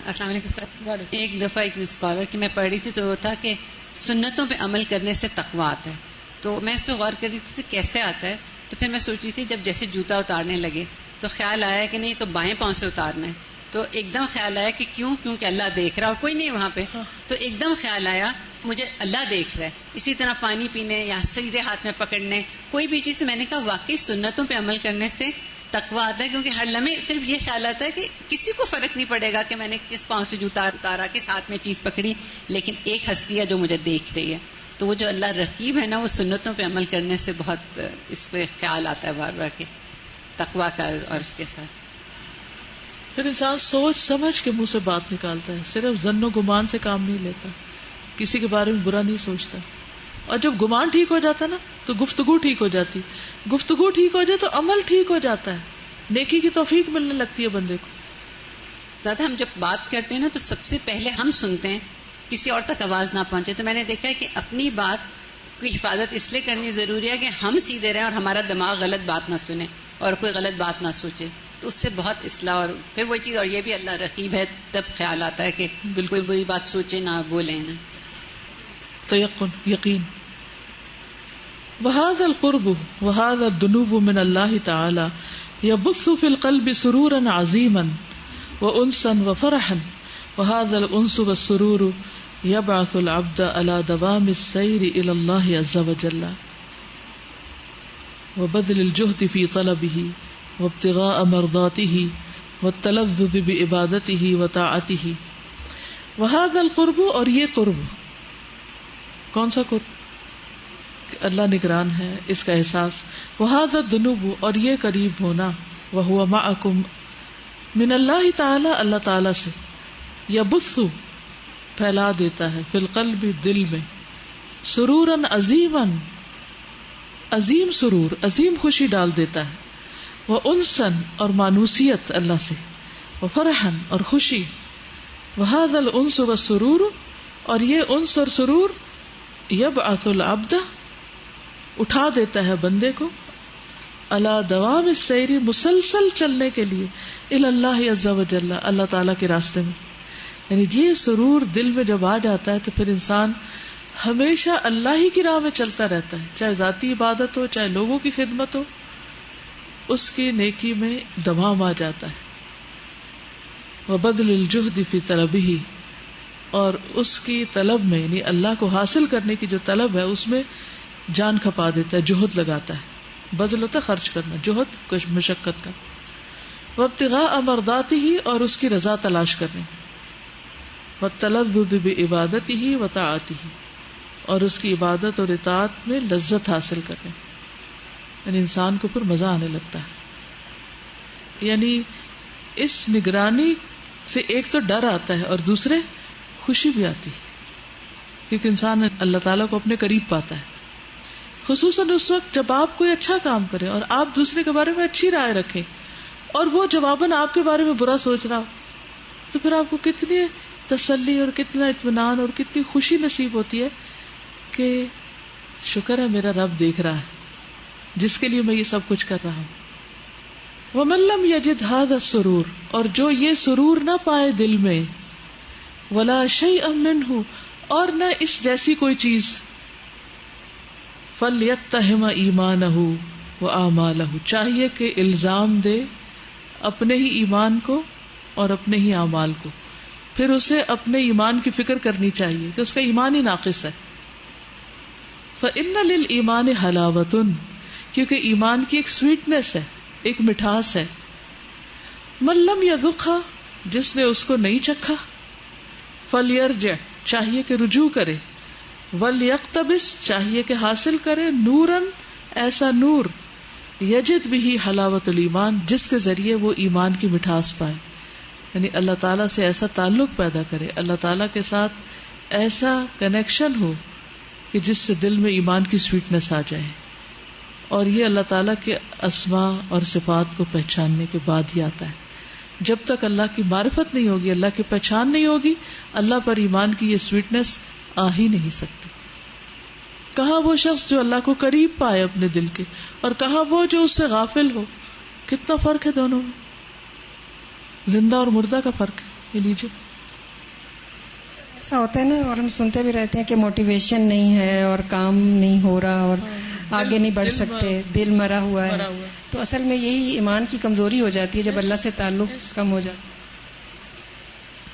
Speaker 11: السلام علیکم سر. ایک دفعہ ایک اسکالر کی میں پڑھ رہی تھی تو وہ تھا کہ سنتوں پہ عمل کرنے سے تقویٰ آتا ہے. تو میں اس پہ غور کر رہی تھی کیسے آتا ہے، تو پھر میں سوچ رہی تھی جب جیسے جوتا اتارنے لگے تو خیال آیا کہ نہیں تو بائیں پاؤں سے اتارنا ہے، تو ایک دم خیال آیا کہ کیونکہ اللہ دیکھ رہا اور کوئی نہیں وہاں پہ، تو ایک دم خیال آیا مجھے اللہ دیکھ رہا ہے. اسی طرح پانی پینے یا سیدھے ہاتھ میں پکڑنے کوئی بھی چیز، میں نے کہا واقعی سنتوں پہ عمل کرنے سے تقویٰ آتا ہے، کیونکہ ہر لمحے صرف یہ خیال آتا ہے کہ کسی کو فرق نہیں پڑے گا کہ میں نے کس پاؤں سے جوتا اتارا، کس ہاتھ میں چیز پکڑی، لیکن ایک ہستی ہے جو مجھے دیکھ رہی ہے. تو وہ جو اللہ رقیب ہے نا، وہ سنتوں پہ عمل کرنے سے بہت اس پہ خیال آتا ہے بار بار کہ تقویٰ کا، اور اس کے ساتھ
Speaker 1: پھر انسان سوچ سمجھ کے منہ سے بات نکالتا ہے، صرف ظن و گمان سے کام نہیں لیتا، کسی کے بارے میں برا نہیں سوچتا. اور جب گمان ٹھیک ہو جاتا نا تو گفتگو ٹھیک ہو جاتی، گفتگو ٹھیک ہو جائے تو عمل ٹھیک ہو جاتا ہے، نیکی کی توفیق ملنے لگتی ہے بندے کو.
Speaker 11: زیادہ ہم جب بات کرتے ہیں نا تو سب سے پہلے ہم سنتے ہیں، کسی اور تک آواز نہ پہنچے. تو میں نے دیکھا ہے کہ اپنی بات کی حفاظت اس لیے کرنی ضروری ہے کہ ہم سیدھے رہیں اور ہمارا دماغ غلط بات نہ سنے اور کوئی غلط بات نہ سوچے. تو اس سے بہت اصلاح، اور پھر وہی چیز، اور یہ بھی اللہ رقیب ہے، تب خیال آتا ہے کہ بالکل بری بات سوچے نہ بولیں نا.
Speaker 1: تیقن، یقین. وهذا القرب وهذا الدنو من الله تعالى يبث في القلب سرورا عظيما وانسا وفرحا، وهذا الانس والسرور يبعث العبد على دوام السير الى الله عز وجل وبذل الجهد في طلبه وابتغاء مرضاته والتلذذ بعبادته وطاعته. وهذا القرب، اور یہ قرب، کون سا قرب؟ اللہ نگران ہے، اس کا احساس. وهذا الذنوب، اور یہ قریب ہونا، وهو معكم من اللہ تعالی، اللہ تعالی سے، یبث پھیلا دیتا ہے، فی القلب دل میں، سرورا عظیما عظیم سرور، عظیم خوشی ڈال دیتا ہے، وانسا اور مانوسیت اللہ سے، وفرحا اور خوشی. وهذا الانس والسرور، اور یہ انس اور سرور، یبعث العبد اٹھا دیتا ہے بندے کو، علی دوام السیر مسلسل چلنے کے لیے، الی اللہ عز وجل اللہ تعالیٰ کے راستے میں. یعنی یہ سرور دل میں جب آ جاتا ہے تو پھر انسان ہمیشہ اللہ ہی کی راہ میں چلتا رہتا ہے، چاہے ذاتی عبادت ہو چاہے لوگوں کی خدمت ہو، اس کی نیکی میں دوام آ جاتا ہے. وبذل الجہد فی طلبہ، اور اس کی طلب میں، یعنی اللہ کو حاصل کرنے کی جو طلب ہے اس میں جان کھپا دیتا ہے، جہد لگاتا ہے. بذل ہوتا ہے خرچ کرنا، جہد کچھ مشقت کا. وابتغاء مرضاتہ، اور اس کی رضا تلاش کرنے. والتلذذ بعبادته وطاعته، اور اس کی عبادت اور اطاعت میں لذت حاصل کرنے، یعنی انسان کو پھر مزہ آنے لگتا ہے. یعنی اس نگرانی سے ایک تو ڈر آتا ہے اور دوسرے خوشی بھی آتی ہے، کیونکہ انسان اللہ تعالیٰ کو اپنے قریب پاتا ہے. خصوصاً اس وقت جب آپ کوئی اچھا کام کریں اور آپ دوسرے کے بارے میں اچھی رائے رکھیں اور وہ جواباً آپ کے بارے میں برا سوچ رہا ہو، تو پھر آپ کو کتنی تسلی اور کتنا اطمینان اور کتنی خوشی نصیب ہوتی ہے کہ شکر ہے میرا رب دیکھ رہا ہے جس کے لیے میں یہ سب کچھ کر رہا ہوں. وَمَن لَّمْ يَجِدْ هَذَا السُّرُورَ، اور جو یہ سرور نہ پائے دل میں، وَلَا شَيْئًا مِّنْهُ، اور نہ اس جیسی کوئی چیز، فَلْيَتَّهِمَ إِيمَانَهُ وَآمَالَهُ، چاہیے کہ الزام دے اپنے ہی ایمان کو اور اپنے ہی اعمال کو. پھر اسے اپنے ایمان کی فکر کرنی چاہیے کہ اس کا ایمان ہی ناقص ہے. فَإِنَّ لِلْإِيمَانِ حَلَاوَةٌ، کیونکہ ایمان کی ایک سویٹنس ہے، ایک مٹھاس ہے. مَن لَّمْ يَذُقْهَا، جس نے اس کو نہیں چکھا، فَلْيَرْجِعْ، چاہیے کہ رجوع کرے، وَلْيَقْتَبِسْ، چاہیے کہ حاصل کرے، نوراً، ایسا نور، یجد بھی حلاوت الایمان، جس کے ذریعے وہ ایمان کی مٹھاس پائے. یعنی اللہ تعالیٰ سے ایسا تعلق پیدا کرے، اللہ تعالیٰ کے ساتھ ایسا کنیکشن ہو کہ جس سے دل میں ایمان کی سویٹنس آ جائے. اور یہ اللہ تعالیٰ کے اسماء اور صفات کو پہچاننے کے بعد ہی آتا ہے. جب تک اللہ کی معرفت نہیں ہوگی، اللہ کی پہچان نہیں ہوگی، اللہ پر ایمان کی یہ سویٹنس آ ہی نہیں سکتی. کہاں وہ شخص جو اللہ کو قریب پائے اپنے دل کے، اور کہاں وہ جو اس سے غافل ہو. کتنا فرق ہے دونوں میں، زندہ اور مردہ کا فرق ہے. یہ لیجیے،
Speaker 9: ایسا ہوتا ہے نا، اور ہم سنتے بھی رہتے ہیں کہ موٹیویشن نہیں ہے اور کام نہیں ہو رہا اور آگے نہیں بڑھ سکتے، دل مرا ہوا ہے. تو اصل میں یہی ایمان کی کمزوری ہو جاتی ہے جب اللہ سے تعلق کم ہو جاتا ہے.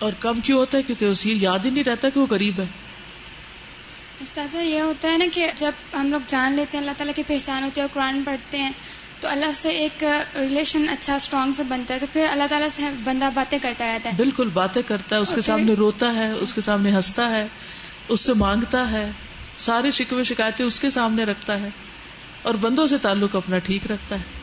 Speaker 1: اور کم کیوں ہوتا ہے؟ کیونکہ اسے یاد ہی نہیں رہتا کہ وہ قریب ہے.
Speaker 7: استاذہ یہ ہوتا ہے نا کہ جب ہم لوگ جان لیتے ہیں اللہ تعالیٰ کی پہچان ہوتی ہے اور قرآن پڑھتے ہیں تو اللہ سے ایک ریلیشن اچھا اسٹرانگ سے بنتا ہے، تو پھر اللہ تعالیٰ سے بندہ باتیں کرتا رہتا ہے.
Speaker 1: بالکل باتیں کرتا ہے، اس کے سامنے روتا ہے، اس کے سامنے ہنستا ہے، اس سے مانگتا ہے، سارے شکوے شکایتیں اس کے سامنے رکھتا ہے، اور بندوں سے تعلق اپنا ٹھیک رکھتا ہے.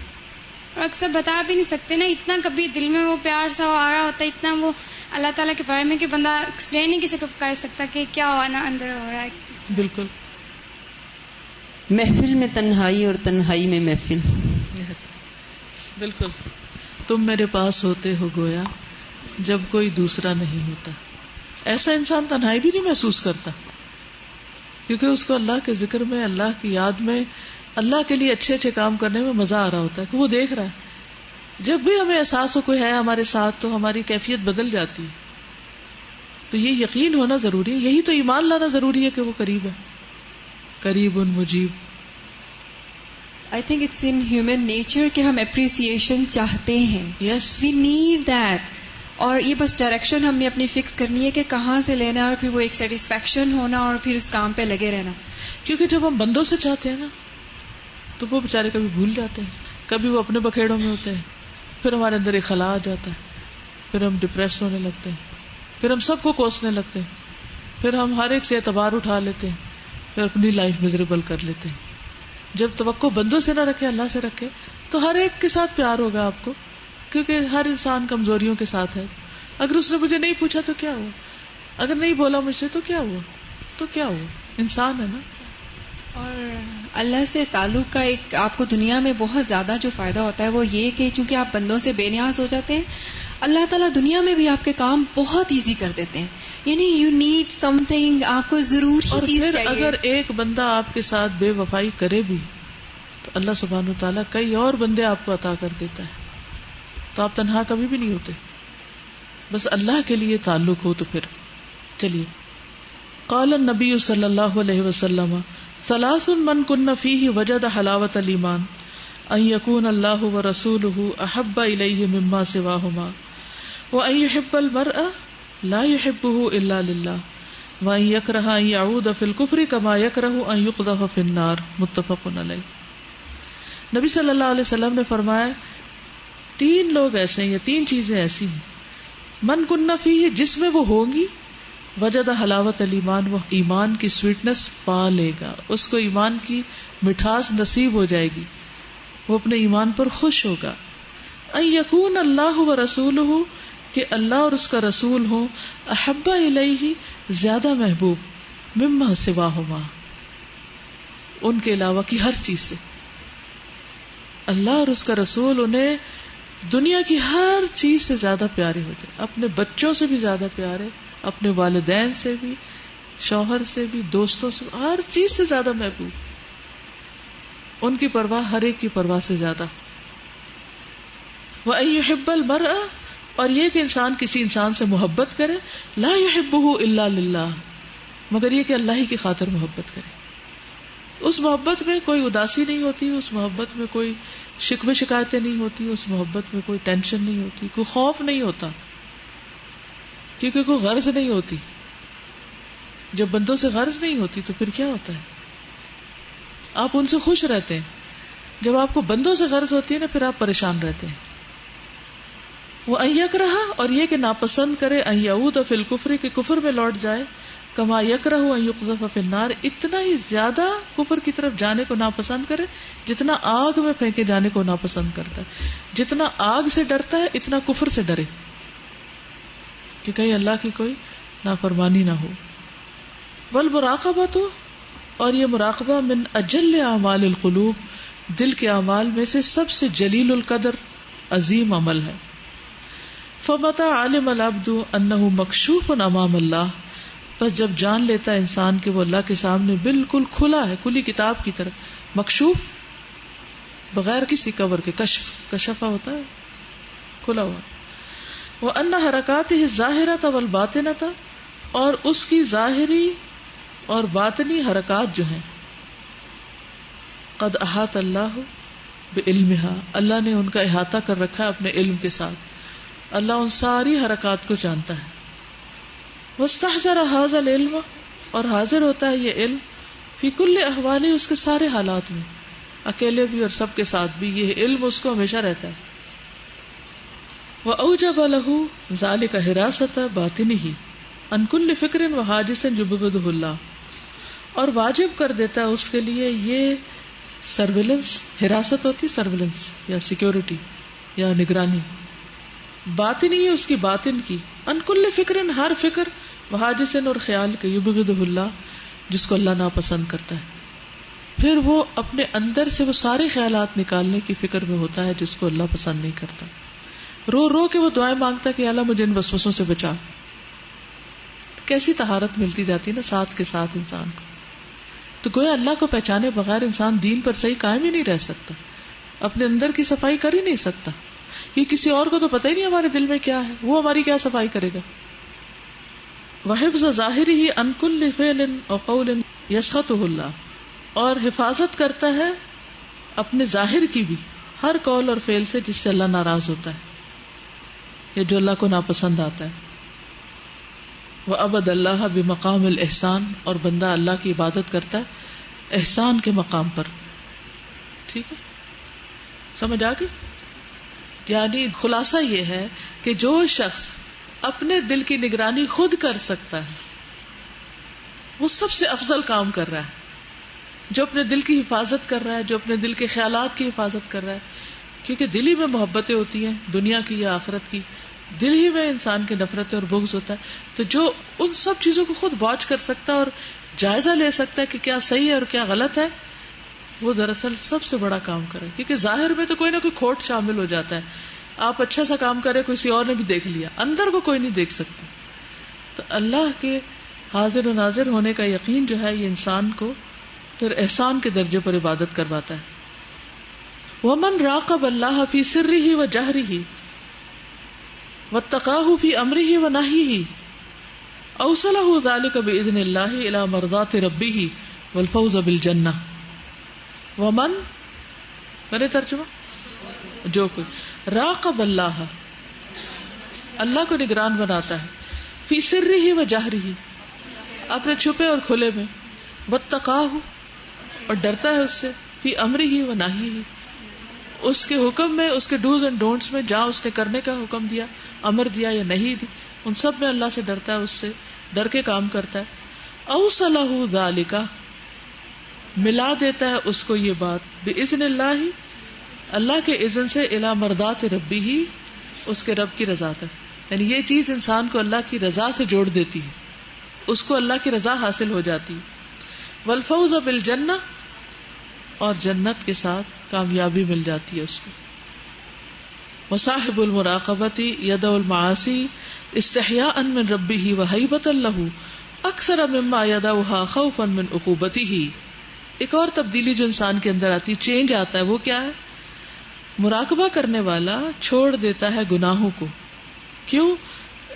Speaker 7: اور اکثر بتا بھی نہیں سکتے نا، اتنا کبھی دل میں وہ پیار سا آ رہا ہوتا ہے، اتنا وہ اللہ تعالیٰ کے بارے میں کہ بندہ ایکسپلین نہیں کسی کو کر سکتا کہ کیا ہونا اندر ہو رہا ہے.
Speaker 1: بالکل.
Speaker 12: محفل میں تنہائی اور تنہائی میں محفل.
Speaker 1: بالکل. تم میرے پاس ہوتے ہو گویا جب کوئی دوسرا نہیں ہوتا. ایسا انسان تنہائی بھی نہیں محسوس کرتا، کیونکہ اس کو اللہ کے ذکر میں، اللہ کی یاد میں، اللہ کے لیے اچھے اچھے کام کرنے میں مزہ آ رہا ہوتا ہے کہ وہ دیکھ رہا ہے. جب بھی ہمیں احساس ہو کوئی ہے ہمارے ساتھ تو ہماری کیفیت بدل جاتی ہے. تو یہ یقین ہونا ضروری ہے، یہی تو ایمان لانا ضروری ہے کہ وہ قریب ہے، قریب Mujeeb.
Speaker 13: I think it's in human nature کہ ہم اپریسیشن چاہتے ہیں.
Speaker 1: Yes.
Speaker 13: We need that. اور یہ بس ڈائریکشن ہم نے اپنی فکس کرنی ہے کہ کہاں سے لینا ہے، اور پھر وہ ایک سیٹسفیکشن ہونا اور پھر اس کام پہ لگے رہنا.
Speaker 1: کیونکہ جب ہم بندوں سے چاہتے ہیں نا تو وہ بےچارے کبھی بھول جاتے ہیں، کبھی وہ اپنے بکھیڑوں میں ہوتے ہیں، پھر ہمارے اندر ایک خلا آ جاتا ہے، پھر ہم ڈپریس ہونے لگتے ہیں، پھر ہم سب کو کوسنے لگتے ہیں، پھر ہم ہر ایک سے اعتبار اٹھا لیتے ہیں، پھر اپنی لائف میزریبل کر لیتے ہیں. جب توقع بندوں سے نہ رکھے، اللہ سے رکھے، تو ہر ایک کے ساتھ پیار ہوگا آپ کو، کیونکہ ہر انسان کمزوریوں کے ساتھ ہے. اگر اس نے مجھے نہیں پوچھا تو کیا ہوا، اگر نہیں بولا مجھ سے تو کیا ہوا، تو کیا ہوا، انسان ہے نا.
Speaker 13: اور اللہ سے تعلق کا ایک آپ کو دنیا میں بہت زیادہ جو فائدہ ہوتا ہے وہ یہ کہ چونکہ آپ بندوں سے بے نیاز ہو جاتے ہیں، اللہ تعالیٰ دنیا میں بھی آپ کے کام بہت ایزی کر دیتے ہیں. یعنی یو نیڈ سم تھنگ، آپ کو ضرور ہی چیز چاہیے.
Speaker 1: اگر ایک بندہ آپ کے ساتھ بے وفائی کرے بھی تو اللہ سبحانہ و تعالیٰ کئی اور بندے آپ کو عطا کر دیتا ہے، تو آپ تنہا کبھی بھی نہیں ہوتے. بس اللہ کے لیے تعلق ہو تو پھر چلیے. قال النبی صلی اللہ علیہ وسلم ثلاث من کن فیہ وجد حلاوت الایمان ان یکون اللہ ورسولہ احب الیہ مما سواہما وان یحب المرء لا يحبه الا للہ وان یکرہ ان یعود فی الکفر کما یکرہ ان یقذف فی النار. متفق علیہ. نبی صلی اللہ علیہ وسلم نے فرمایا 3 لوگ ایسے ہیں یا 3 چیزیں ایسی ہیں، من کن فیہ، جس میں وہ ہوں گی، وجد حلاوت الایمان، وہ ایمان کی سویٹنس پا لے گا، اس کو ایمان کی مٹھاس نصیب ہو جائے گی، وہ اپنے ایمان پر خوش ہوگا. ان یکون اللہ ورسولہ، کہ اللہ اور اس کا رسول ہو، احب الیہ، زیادہ محبوب، مما سواہما، ان کے علاوہ کی ہر چیز سے. اللہ اور اس کا رسول انہیں دنیا کی ہر چیز سے زیادہ پیارے ہو جائے، اپنے بچوں سے بھی زیادہ پیارے، اپنے والدین سے بھی، شوہر سے بھی، دوستوں سے، ہر چیز سے زیادہ محبوب، ان کی پرواہ ہر ایک کی پرواہ سے زیادہ. وَأَن يُحِبَّ الْمَرْءَ، اور یہ کہ انسان کسی انسان سے محبت کرے، لا يُحِبُّهُ إِلَّا لِلَّهِ، مگر یہ کہ اللہ ہی کی خاطر محبت کرے. اس محبت میں کوئی اداسی نہیں ہوتی، اس محبت میں کوئی شکوے شکایتیں نہیں ہوتی، اس محبت میں کوئی ٹینشن نہیں ہوتی، کوئی خوف نہیں ہوتا، کیونکہ کوئی غرض نہیں ہوتی. جب بندوں سے غرض نہیں ہوتی تو پھر کیا ہوتا ہے؟ آپ ان سے خوش رہتے ہیں. جب آپ کو بندوں سے غرض ہوتی ہے نا، پھر آپ پریشان رہتے ہیں. وہ ان یکرہ، اور یہ کہ ناپسند کرے، ان یعود فی الکفر، کہ کفر میں لوٹ جائے، کما یکرہ ان یقذف فی النار، اتنا ہی زیادہ کفر کی طرف جانے کو ناپسند کرے جتنا آگ میں پھینکے جانے کو ناپسند کرتا ہے. جتنا آگ سے ڈرتا ہے اتنا کفر سے ڈرے کہ کہیں اللہ کی کوئی نافرمانی نہ ہو. والمراقبۃ، اور یہ مراقبہ من اجل اعمال القلوب، دل کے اعمال میں سے سب سے جلیل القدر عظیم عمل ہے. فمتى علم العبد انه مکشوف امام اللہ، بس جب جان لیتا ہے انسان کہ وہ اللہ کے سامنے بالکل کھلا ہے، کھلی کتاب کی طرح، مکشوف بغیر کسی کور کے، کشفہ ہوتا ہے کھلا ہوا. وان حرکاتہ الظاہرۃ والباطنۃ، اور اس کی ظاہری اور باطنی حرکات جو ہیں، قد احاط اللہ بعلمها، اللہ نے ان کا احاطہ کر رکھا ہے اپنے علم کے ساتھ، اللہ ان ساری حرکات کو جانتا ہے. واستحضر هذا العلم، اور حاضر ہوتا ہے یہ علم، فی کل احوالہ، اس کے سارے حالات میں، اکیلے بھی اور سب کے ساتھ بھی، یہ علم اس کو ہمیشہ رہتا ہے. وأوجب له ذلك حراست باطنہ عن کل فکر وحاجس یبغضہ اللہ، اور واجب کر دیتا ہے اس کے لیے یہ سرویلنس، حراست ہوتی سرویلنس یا سیکیورٹی یا نگرانی، باطنی ہے اس کی باطن کی، ان کل فکر، ہر فکر، وحاجس اور خیال کے، یبغضہ اللہ، جس کو اللہ ناپسند کرتا ہے. پھر وہ اپنے اندر سے وہ سارے خیالات نکالنے کی فکر میں ہوتا ہے جس کو اللہ پسند نہیں کرتا. رو رو کے وہ دعائیں مانگتا ہے کہ اللہ مجھے ان وسوسوں سے بچا. کیسی طہارت ملتی جاتی ہے نا ساتھ کے ساتھ انسان کو. تو گویا اللہ کو پہچانے بغیر انسان دین پر صحیح قائم ہی نہیں رہ سکتا، اپنے اندر کی صفائی کر ہی نہیں سکتا. یہ کسی اور کو تو پتہ ہی نہیں ہمارے دل میں کیا ہے، وہ ہماری کیا صفائی کرے گا. وحفظ ظاہرہ عن کل فعل و قول یسخطہ اللہ، اور حفاظت کرتا ہے اپنے ظاہر کی بھی، ہر قول اور فعل سے جس سے اللہ ناراض ہوتا ہے یا جو اللہ کو ناپسند آتا ہے. وعبد اللہ بمقام الاحسان، اور بندہ اللہ کی عبادت کرتا ہے احسان کے مقام پر. ٹھیک ہے، سمجھ آ گئی؟ یعنی خلاصہ یہ ہے کہ جو شخص اپنے دل کی نگرانی خود کر سکتا ہے وہ سب سے افضل کام کر رہا ہے. جو اپنے دل کی حفاظت کر رہا ہے، جو اپنے دل کے خیالات کی حفاظت کر رہا ہے، کیونکہ دل ہی میں محبتیں ہوتی ہیں، دنیا کی یا آخرت کی، دل ہی میں انسان کی نفرتیں اور بغض ہوتا ہے. تو جو ان سب چیزوں کو خود واچ کر سکتا ہے اور جائزہ لے سکتا ہے کہ کیا صحیح ہے اور کیا غلط ہے، وہ دراصل سب سے بڑا کام کرے. کیونکہ ظاہر میں تو کوئی نہ کوئی کھوٹ شامل ہو جاتا ہے. آپ اچھا سا کام کرے، کسی اور نے بھی دیکھ لیا، اندر کو کوئی نہیں دیکھ سکتا. تو اللہ کے حاضر و ناظر ہونے کا یقین جو ہے یہ انسان کو پھر احسان کے درجے پر عبادت کرواتا ہے. ومن راقب اللہ فی سرہ و جہرہ واتقاہ فی امرہ و نہیہ اوصلہ ذلک باذن اللہ الی مرضات ربہ والفوز بالجنہ. ومن، کرے ترجمہ، جو کوئی راقب اللہ، اللہ کو نگران بناتا ہے، فی سرہ و جہرہ، اپنے چھپے اور کھلے میں، واتقاہ، اور ڈرتا ہے اس سے، فی امرہ و نہیہ، اس کے حکم میں، اس کے ڈوز اینڈ ڈونٹس میں، جہاں اس نے کرنے کا حکم دیا، امر دیا یا نہیں دی، ان سب میں اللہ سے ڈرتا ہے، اس سے ڈر کے کام کرتا ہے. اوصلہ ذالک، ملا دیتا ہے اس کو یہ بات، باذن اللہ، اللہ کے اذن سے، الی مرضات ربہ، اس کے رب کی رضا تک. یعنی یہ چیز انسان کو اللہ کی رضا سے جوڑ دیتی ہے، اس کو اللہ کی رضا حاصل ہو جاتی. والفوز بالجنہ، اور جنت کے ساتھ کامیابی مل جاتی ہے اس کو. وصاحب المراقبۃ یدع المعاصی استحیاء من ربہ وہیبۃ لہ اکثر مما یدعها خوفا من عقوبتہ. ایک اور تبدیلی جو انسان کے اندر آتی، چینج آتا ہے، وہ کیا ہے؟ مراقبہ کرنے والا چھوڑ دیتا ہے گناہوں کو. کیوں؟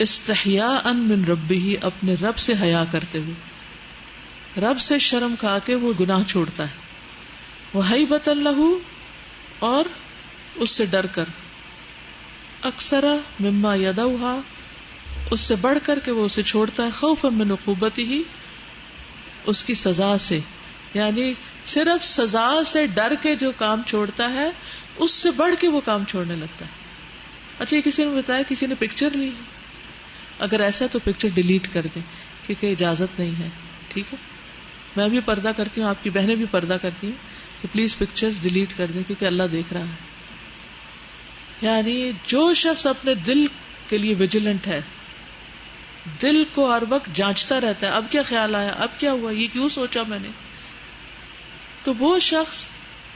Speaker 1: استحیاء من ربہ، اپنے رب سے حیا کرتے ہوئے، رب سے شرم کھا کے وہ گناہ چھوڑتا ہے. وہیبۃ لہ، اور اس سے ڈر کر، اکثر مما یدعها، اس سے بڑھ کر کے وہ اسے چھوڑتا ہے، خوفا من عقوبتہ، اس کی سزا سے. یعنی صرف سزا سے ڈر کے جو کام چھوڑتا ہے، اس سے بڑھ کے وہ کام چھوڑنے لگتا ہے. اچھا، یہ کسی نے بتایا کسی نے پکچر لی، اگر ایسا تو پکچر ڈیلیٹ کر دیں، کیونکہ اجازت نہیں ہے. ٹھیک ہے، میں بھی پردہ کرتی ہوں، آپ کی بہنیں بھی پردہ کرتی ہیں، تو پلیز پکچرز ڈیلیٹ کر دیں، کیونکہ اللہ دیکھ رہا ہے. یعنی جو شخص اپنے دل کے لیے ویجیلنٹ ہے، دل کو ہر وقت جانچتا رہتا ہے، اب کیا خیال آیا، اب کیا ہوا، یہ کیوں سوچا میں نے، تو وہ شخص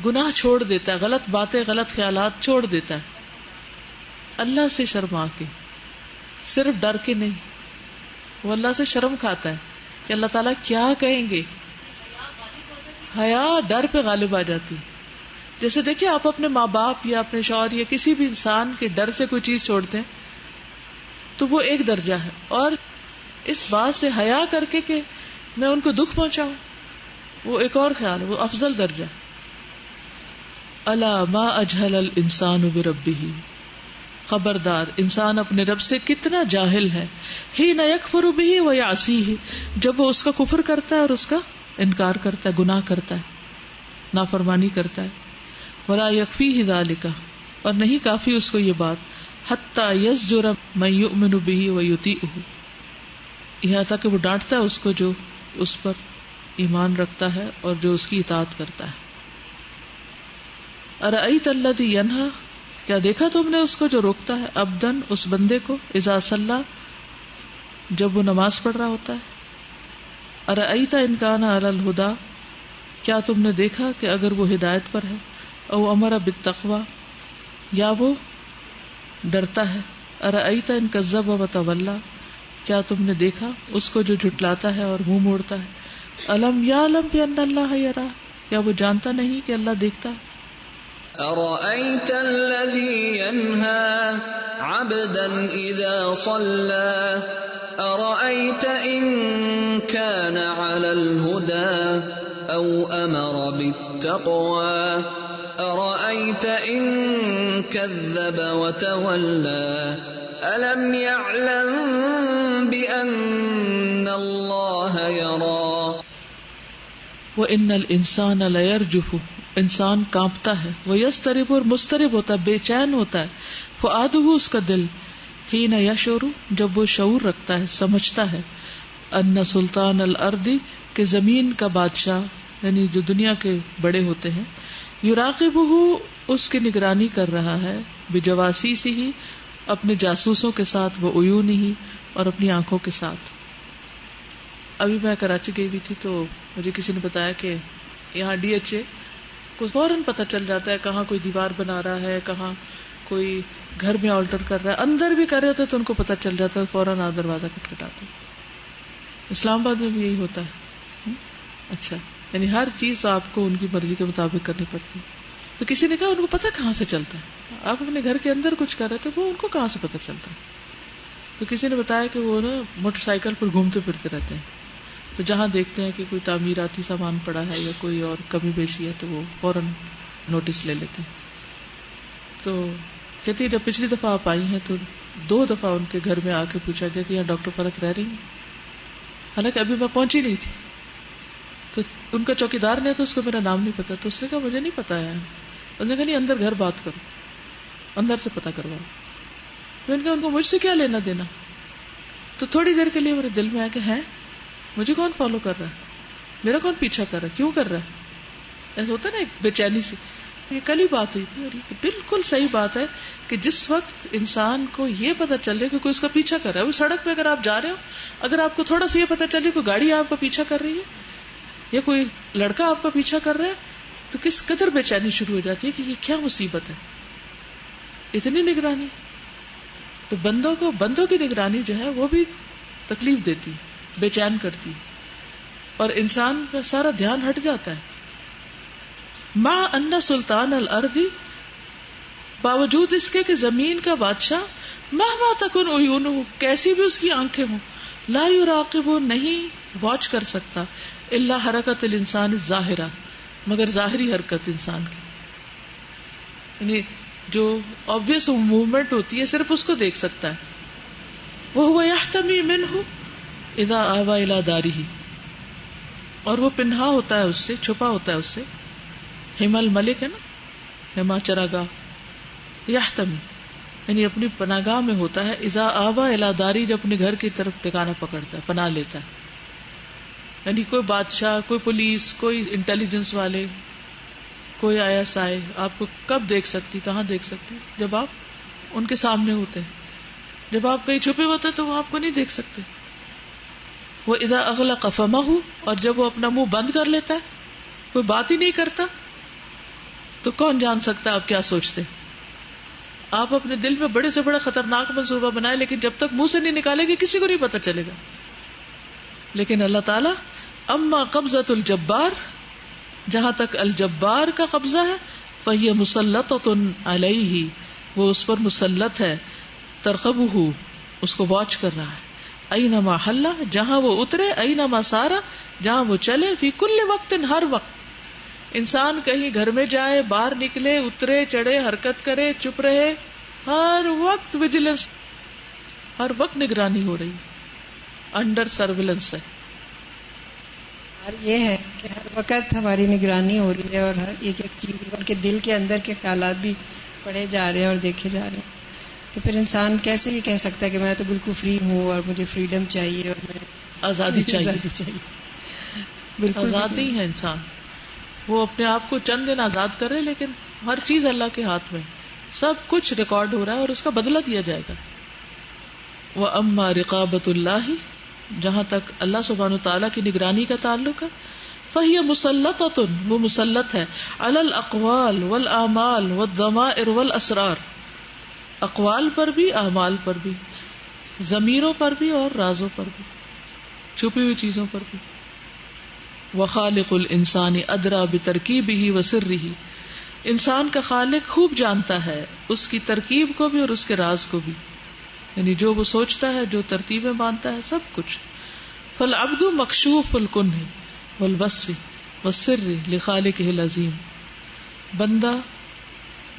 Speaker 1: گناہ چھوڑ دیتا ہے، غلط باتیں، غلط خیالات چھوڑ دیتا ہے، اللہ سے شرما کے، صرف ڈر کے نہیں. وہ اللہ سے شرم کھاتا ہے کہ اللہ تعالیٰ کیا کہیں گے. حیا ڈر پہ غالب آ جاتی. جیسے دیکھیں آپ اپنے ماں باپ یا اپنے شوہر یا کسی بھی انسان کے ڈر سے کوئی چیز چھوڑتے ہیں تو وہ ایک درجہ ہے، اور اس بات سے حیا کر کے کہ میں ان کو دکھ پہنچاؤں، وہ ایک اور خیال ہے، وہ افضل درجہ. الا ما اجہل الانسان بربہ، خبردار انسان اپنے رب سے کتنا جاہل ہے. حین یکفر بہ ویعصیہ، جب وہ اس کا کفر کرتا ہے اور اس کا انکار کرتا ہے، گناہ کرتا ہے، نافرمانی کرتا ہے. ولا یکفیہ ذلک، اور نہیں کافی اس کو یہ بات، حتی یزجر من یؤمن بہ ویطیعہ، یہاں تک کہ وہ ڈانٹتا ہے اس کو جو اس پر ایمان رکھتا ہے اور جو اس کی اطاعت کرتا ہے. ارأیت الذی ینہی، کیا دیکھا تم نے اس کو جو روکتا ہے، عبدن، اس بندے کو، اذا صلی، جب وہ نماز پڑھ رہا ہوتا ہے. ارأیت ان کان علی الہدی، کیا تم نے دیکھا کہ اگر وہ ہدایت پر ہے، او امر بالتقوی، یا وہ ڈرتا ہے. ارأیت ان کذب وتولی، کیا تم نے دیکھا اس کو جو جھٹلاتا ہے اور منہ موڑتا ہے. الم یعلم بان اللہ یرا، کیا وہ جانتا نہیں کہ اللہ دیکھتا ہے.
Speaker 2: أرأيت الذي ينهى عبدا إذا صلى أرأيت إن كان على الهدى أو أمر بالتقوى أرأيت إن كذب وتولى ألم يعلم بأن الله يرى.
Speaker 1: وَإِنَّ الْإِنسَانَ لَيَرْجُفُ، انسان کانپتا ہے، وَيَسْتَرِبُ، اور مضطرب ہوتا ہے، بے چین ہوتا ہے. فؤادہ، اس کا دل، حین یشعر، جب وہ شعور رکھتا ہے، سمجھتا ہے، ان سلطان الارض، کہ زمین کا بادشاہ، یعنی جو دنیا کے بڑے ہوتے ہیں، یراقبہ، اس کی نگرانی کر رہا ہے، بجواسیسہ، اپنے جاسوسوں کے ساتھ، وعیونہ، اور اپنی آنکھوں کے ساتھ. ابھی میں کراچی گئی ہوئی تھی تو مجھے کسی نے بتایا کہ یہاں ڈی ایچ اے کو فوراً پتہ چل جاتا ہے کہاں کوئی دیوار بنا رہا ہے، کہاں کوئی گھر میں آلٹر کر رہا ہے، اندر بھی کر رہے ہوتے تو ان کو پتہ چل جاتا ہے، فوراً دروازہ کھٹکھٹاتے. اسلام آباد میں بھی یہی ہوتا ہے. اچھا، یعنی ہر چیز آپ کو ان کی مرضی کے مطابق کرنی پڑتی ہے. تو کسی نے کہا ان کو پتہ کہاں سے چلتا ہے، آپ اپنے گھر کے اندر کچھ کر رہے تھے، وہ ان کو کہاں سے پتہ چلتا ہے. تو کسی نے بتایا کہ وہ نا موٹر سائیکل پر گھومتے پھرتے رہتے ہیں، تو جہاں دیکھتے ہیں کہ کوئی تعمیراتی سامان پڑا ہے یا کوئی اور کمی بیشی ہے تو وہ فوراً نوٹس لے لیتے ہیں. تو کہتی جب پچھلی دفعہ آپ آئی ہیں تو 2 دفعہ ان کے گھر میں آ کے پوچھا گیا کہ یہاں ڈاکٹر فرق رہ رہی ہیں، حالانکہ ابھی میں پہنچی نہیں تھی. تو ان کا چوکیدار نے تو اس کو میرا نام نہیں پتا، تو اس نے کہا مجھے نہیں پتا ہے. اس نے کہا نہیں، اندر گھر بات کرو، اندر سے پتا کرواؤ. میں نے کہا ان کو مجھ سے کیا لینا دینا. تو تھوڑی دیر کے لیے میرے دل میں آیا کہ ہے مجھے کون فالو کر رہا ہے، میرا کون پیچھا کر رہا ہے، کیوں کر رہا ہے. ایسا ہوتا ہے نا ایک بے چینی سے. یہ کل ہی بات ہوئی تھی اور یہ بالکل صحیح بات ہے کہ جس وقت انسان کو یہ پتا چلے کہ کوئی اس کا پیچھا کر رہا ہے، وہ سڑک پہ اگر آپ جا رہے ہو، اگر آپ کو تھوڑا سا یہ پتا چلے کوئی گاڑی آپ کا پیچھا کر رہی ہے یا کوئی لڑکا آپ کا پیچھا کر رہا ہے، تو کس قدر بے چینی شروع ہو جاتی ہے کہ یہ کیا مصیبت ہے، اتنی نگرانی. تو بندوں کی نگرانی جو ہے وہ بھی تکلیف دیتی، بے چین کرتی، اور انسان کا سارا دھیان ہٹ جاتا ہے. مع ان سلطان الارض، باوجود اس کے کہ زمین کا بادشاہ، مہما تکن عیونہ، کیسی بھی اس کی آنکھیں ہوں، لا یراقب، نہیں واچ کر سکتا، الا حرکت الانسان الظاہرہ، مگر ظاہری حرکت انسان کی، یعنی جو obvious موومنٹ ہوتی ہے صرف اس کو دیکھ سکتا ہے. وہو یحتمی منہ اذا آوی الی دارہ، اور وہ پنہا ہوتا ہے اس سے، چھپا ہوتا ہے اس سے. ہمل ملک ہے نا، ہما چراگاہ، یحتمی یعنی اپنی پناگاہ میں ہوتا ہے. اذا آوا الی داری، جب اپنے گھر کی طرف ٹھکانہ پکڑتا ہے، پناہ لیتا ہے. یعنی کوئی بادشاہ، کوئی پولیس، کوئی انٹیلیجنس والے، کوئی ISI آپ کو کب دیکھ سکتی، کہاں دیکھ سکتی؟ جب آپ ان کے سامنے ہوتے ہیں. جب آپ کہیں چھپے ہوتے تو وہ آپ کو نہیں دیکھ سکتے. وہ اذا اغلق فمہ، اور جب وہ اپنا منہ بند کر لیتا ہے، کوئی بات ہی نہیں کرتا، تو کون جان سکتا آپ کیا سوچتے. آپ اپنے دل میں بڑے سے بڑا خطرناک منصوبہ بنائے، لیکن جب تک منہ سے نہیں نکالے گی کسی کو نہیں پتا چلے گا. لیکن اللہ تعالیٰ، اما قبضۃ الجبار، جہاں تک الجبار کا قبضہ ہے، فہی مسلطۃ علیہ، وہ اس پر مسلط ہے، ترقبہ، اس کو واچ کر رہا ہے. اینما حل، جہاں وہ اترے، اینما سارا، جہاں وہ چلے، فی کل وقت، ہر وقت. انسان کہیں گھر میں جائے، باہر نکلے، اترے چڑھے، حرکت کرے، چپ رہے، ہر وقت ویجیلنس، ہر وقت نگرانی ہو رہی، انڈر سرویلنس ہے.
Speaker 9: یہ ہے کہ ہر وقت ہماری نگرانی ہو رہی ہے، اور ہر ایک چیز، بلکہ دل کے اندر کے خیالات بھی پڑھے جا رہے ہیں اور دیکھے جا رہے ہیں. تو پھر انسان کیسے یہ کہہ سکتا ہے کہ میں تو بالکل فری ہوں اور مجھے فریڈم چاہیے اور میں
Speaker 1: آزادی چاہیے. بالکل آزادی ہے انسان، وہ اپنے آپ کو چند دن آزاد کر رہے، لیکن ہر چیز اللہ کے ہاتھ میں، سب کچھ ریکارڈ ہو رہا ہے اور اس کا بدلہ دیا جائے گا. وَأَمَّا رِقَابَةُ اللَّهِ، جہاں تک اللہ سبحانہ وتعالیٰ کی نگرانی کا تعلق ہے، فَهِيَ مُسَلَّطَةٌ، وہ مسلط ہے، عَلَى الْأَقْوَالِ وَالْآمَالِ وَالضَّمَائِرِ وَالْأَسْرَارِ، اقوال پر بھی، اعمال پر بھی، ضمیروں پر بھی اور رازوں پر بھی، چھپی ہوئی چیزوں پر بھی. وخالق الانسان ادرا بترکیبہ وسرہ، انسان کا خالق خوب جانتا ہے اس کی ترکیب کو بھی اور اس کے راز کو بھی، یعنی جو وہ سوچتا ہے، جو ترتیبیں باندھتا ہے، سب کچھ. فالعبد مکشوف الکنہ والوصف والسر لخالقہ العظیم، بندہ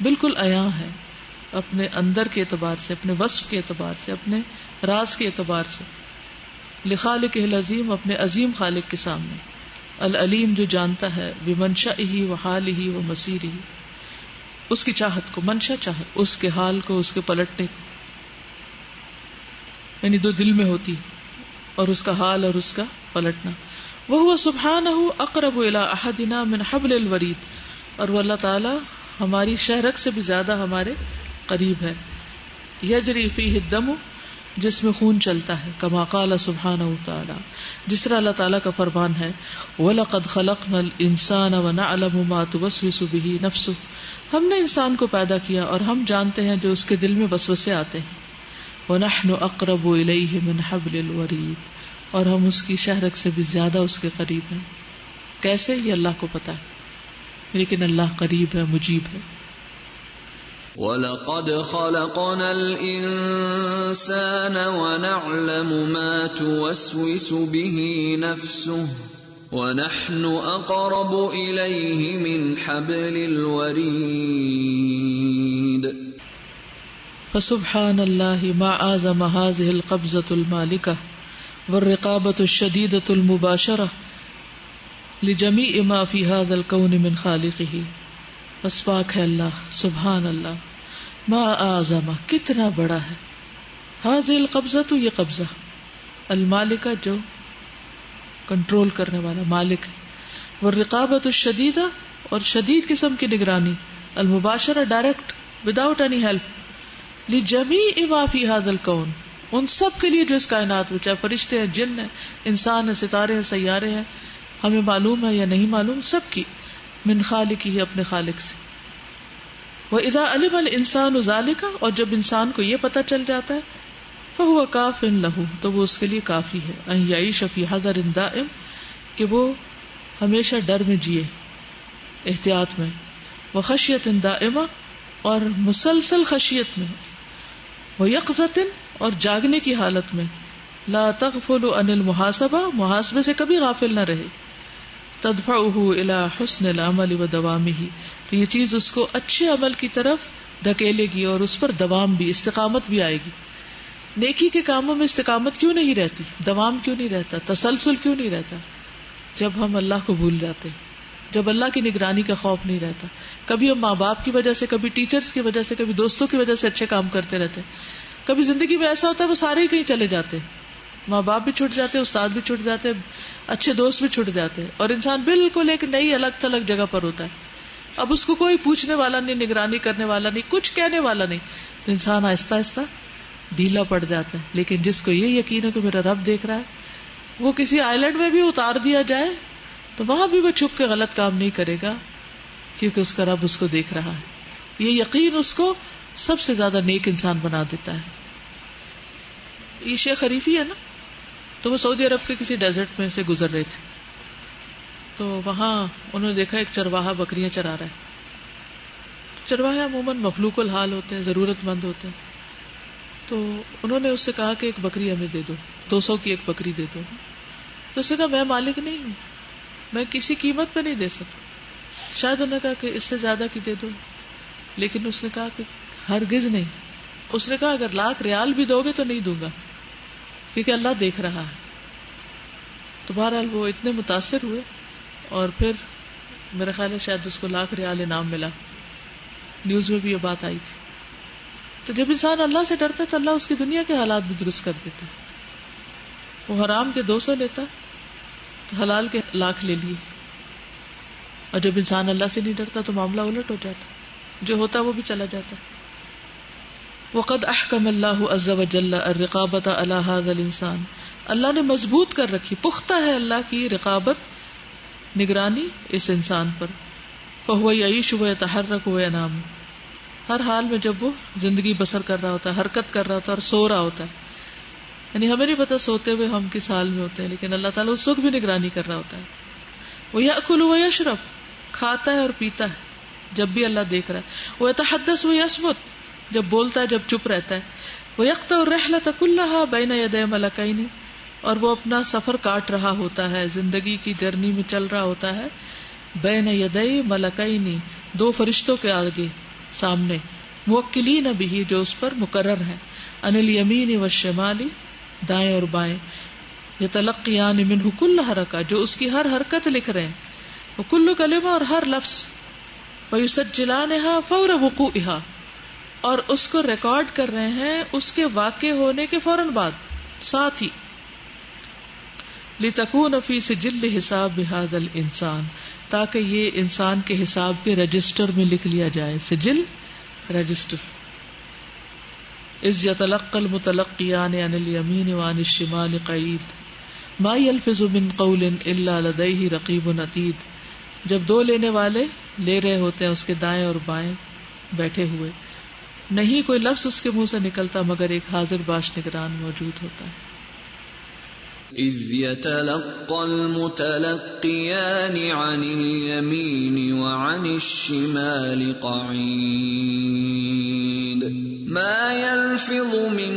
Speaker 1: بالکل عیاں ہے اپنے اندر کے اعتبار سے، اپنے وصف کے اعتبار سے، اپنے راز کے اعتبار سے، لخالقہ العظیم، اپنے عظیم خالق کے سامنے. العلیم، جو جانتا ہے، بمنشئہ وحالہ ومصیرہ، اس کی چاہت کو، منشا چاہت، اس کے حال کو، اس کے پلٹنے کو، یعنی دو دل میں ہوتی، اور اس کا حال اور اس کا پلٹنا. وہو سبحانہ اقرب الی احدنا من حبل الورید، اور وہ اللہ تعالی ہماری شہرک سے بھی زیادہ ہمارے قریب ہے. یجری فیہ الدم، جس میں خون چلتا ہے، کما قال سبحانہ وتعالی، جس طرح اللہ تعالیٰ کا فرمان ہے، وَلَقَدْ خَلَقْنَا الْإِنسَانَ وَنَعْلَمُ مَا تُوَسْوِسُ بِهِ نَفْسُهُ، ہم نے انسان کو پیدا کیا اور ہم جانتے ہیں جو اس کے دل میں وسوسے آتے ہیں. وَنَحْنُ أَقْرَبُ إِلَيْهِ مِنْ حَبْلِ الْوَرِيدِ، اور ہم اس کی شہرک سے بھی زیادہ اس کے قریب ہیں. کیسے؟ یہ اللہ کو پتا ہے، لیکن اللہ قریب ہے، مجیب ہے.
Speaker 2: وَلَقَدْ خَلَقْنَا الْإِنسَانَ وَنَعْلَمُ مَا تُوَسْوِسُ بِهِ نَفْسُهُ وَنَحْنُ أَقْرَبُ إِلَيْهِ مِنْ حَبْلِ الْوَرِيدِ.
Speaker 1: فسبحان اللَّهِ مَا أَعْظَمَ هَذِهِ الْقَبْضَةُ الْمَالِكَةُ وَالرِّقَابَةُ الشَّدِيدَةُ الْمُبَاشَرَةُ لِجَمِيعِ مَا فِي هَذَا الْكَوْنِ مِنْ خَالِقِهِ. پس پاک ہے اللہ، سبحان اللہ، ما اعظم، کتنا بڑا ہے، هذه القبضة، یہ قبضہ، المالکہ جو کنٹرول کرنے والا مالک ہے، والرقابۃ الشدیدہ اور شدید قسم کی نگرانی، المباشرہ ڈائریکٹ وداؤٹ اینی ہیلپ، لجمیع ما فی ھذا الکون ان سب کے لیے جو اس کائنات میں، چاہے فرشتے ہیں، جن ہیں، انسان ہیں، ستارے ہیں، سیارے ہیں، ہمیں معلوم ہے یا نہیں معلوم، سب کی، من خالق ہی اپنے خالق سے۔ وَإِذَا عَلِمَ الْإِنسَانُ ذَلِكَ اور جب انسان کو یہ پتہ چل جاتا ہے، فَهُوَ كَافٍ لَهُ تو وہ اس کے لیے کافی ہے، أَن يَعِيشَ فِي حَذَرٍ دَائِمٍ کہ وہ ہمیشہ ڈر میں جیے، احتیاط میں، وَخَشْيَةٍ دَائِمَةٍ اور مسلسل خشیت میں، وَيَقْظَةٍ اور جاگنے کی حالت میں، لا تغفل عن المحاسبہ محاسبے سے کبھی غافل نہ رہے، تدفعه الى حسن العمل ودوامه تو یہ چیز اس کو اچھے عمل کی طرف دھکیلے گی اور اس پر دوام بھی، استقامت بھی آئے گی۔ نیکی کے کاموں میں استقامت کیوں نہیں رہتی، دوام کیوں نہیں رہتا، تسلسل کیوں نہیں رہتا؟ جب ہم اللہ کو بھول جاتے ہیں، جب اللہ کی نگرانی کا خوف نہیں رہتا۔ کبھی ہم ماں باپ کی وجہ سے، کبھی ٹیچرز کی وجہ سے، کبھی دوستوں کی وجہ سے اچھے کام کرتے رہتے ہیں، کبھی زندگی میں ایسا ہوتا ہے وہ سارے ہی کہیں چلے جاتے ہیں، ماں باپ بھی چھوٹ جاتے ہیں، استاد بھی چھوٹ جاتے ہیں، اچھے دوست بھی چھوٹ جاتے ہیں، اور انسان بالکل ایک نئی الگ تھلگ جگہ پر ہوتا ہے۔ اب اس کو کوئی پوچھنے والا نہیں، نگرانی کرنے والا نہیں، کچھ کہنے والا نہیں، تو انسان آہستہ آہستہ ڈھیلا پڑ جاتا ہے۔ لیکن جس کو یہ یقین ہے کہ میرا رب دیکھ رہا ہے، وہ کسی آئلینڈ میں بھی اتار دیا جائے تو وہاں بھی وہ چھپ کے غلط کام نہیں کرے گا، کیونکہ اس کا رب اس کو دیکھ رہا ہے۔ یہ یقین اس کو سب سے زیادہ نیک انسان بنا دیتا ہے۔ یہ شیخ حریفی ہے نا، تو وہ سعودی عرب کے کسی ڈیزرٹ میں سے گزر رہے تھے، تو وہاں انہوں نے دیکھا ایک چرواہا بکریاں چرا رہا ہے۔ چرواہے عموماً مخلوق الحال ہوتے ہیں، ضرورت مند ہوتے ہیں، تو انہوں نے اس سے کہا کہ ایک بکری ہمیں دے دو، 200 کی ایک بکری دے دو۔ تو اس نے کہا میں مالک نہیں ہوں، میں کسی قیمت پہ نہیں دے سکتا۔ شاید انہوں نے کہا کہ اس سے زیادہ کی دے دو، لیکن اس نے کہا کہ ہرگز نہیں۔ اس نے کہا اگر 1,00,000 ریال بھی دو گے تو نہیں دوں گا، کیونکہ اللہ دیکھ رہا ہے۔ تو بہرحال وہ اتنے متاثر ہوئے، اور پھر میرا خیال ہے شاید اس کو 1,00,000 ریال انعام ملا، نیوز میں بھی یہ بات آئی تھی۔ تو جب انسان اللہ سے ڈرتا ہے تو اللہ اس کی دنیا کے حالات بھی درست کر دیتا ہے۔ وہ حرام کے 200 لیتا تو حلال کے 1,00,000 لے لیے، اور جب انسان اللہ سے نہیں ڈرتا تو معاملہ الٹ ہو جاتا، جو ہوتا وہ بھی چلا جاتا۔ وقد احکم اللہ عز وجل الرقابۃ علی ھذا الانسان اللہ نے مضبوط کر رکھی، پختہ ہے اللہ کی رقابت، نگرانی اس انسان پر۔ فهو یعیش ویتحرک وینام ہر حال میں جب وہ زندگی بسر کر رہا ہوتا ہے، حرکت کر رہا ہوتا ہے اور سو رہا ہوتا ہے، یعنی ہمیں نہیں پتا سوتے ہوئے ہم کس حال میں ہوتے ہیں، لیکن اللہ تعالیٰ اس وقت بھی نگرانی کر رہا ہوتا ہے۔ ویأکل ویشرب کھاتا ہے اور پیتا ہے جب بھی اللہ دیکھ رہا ہے۔ ویتحدث ویصمت جب بولتا ہے، جب چپ رہتا ہے۔ ویقطع الرحلۃ کلھا بین یدی ملکین اور وہ اپنا سفر کاٹ رہا ہوتا ہے، زندگی کی جرنی میں چل رہا ہوتا ہے، بین یدی ملکین 2 فرشتوں کے آگے سامنے، موکلین بھی جو اس پر مقرر ہیں، عن الیمین والشمال دائیں اور بائیں، یتلقیان منہ کل حرکہ جو اس کی ہر حرکت لکھ رہے ہیں، وکل کلمہ اور ہر لفظ، فیسجلانها فور وقوعها اور اس کو ریکارڈ کر رہے ہیں اس کے واقع ہونے کے فوراً بعد، ساتھ ہی لتکون فی سجل حساب ھذا الانسان تاکہ یہ انسان کے حساب کے رجسٹر میں لکھ لیا جائے، سجل رجسٹر۔ اذ یتلقى المتلقیان عن الیمین وعن الشمال قعید ما یلفظ من قول الا لدیہ رقیب عتید جب 2 لینے والے لے رہے ہوتے ہیں اس کے دائیں اور بائیں بیٹھے ہوئے، نہیں کوئی لفظ اس کے منہ سے نکلتا مگر ایک حاضر باش نگران موجود ہوتا ہے۔
Speaker 2: اذ يتلقى المتلقيان عن اليمين وعن الشمال قعيد ما يلفظ من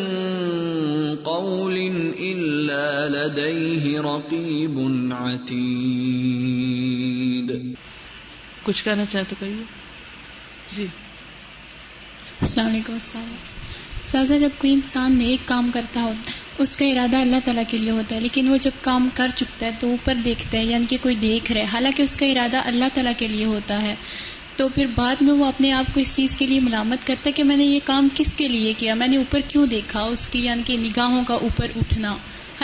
Speaker 2: قول الا لديه رقيب عتيد۔
Speaker 1: کچھ کہنا چاہے تو کہیے جی۔
Speaker 14: السلام علیکم۔ استاذہ جب کوئی انسان نیک کام کرتا ہوتا ہے اس کا ارادہ اللہ تعالیٰ کے لیے ہوتا ہے، لیکن وہ جب کام کر چکتا ہے تو اوپر دیکھتا ہے، یعنی کہ کوئی دیکھ رہا ہے، حالانکہ اس کا ارادہ اللہ تعالیٰ کے لیے ہوتا ہے، تو پھر بعد میں وہ اپنے آپ کو اس چیز کے لیے ملامت کرتا ہے کہ میں نے یہ کام کس کے لیے کیا، میں نے اوپر کیوں دیکھا، اس کی یعنی کہ نگاہوں کا اوپر اٹھنا،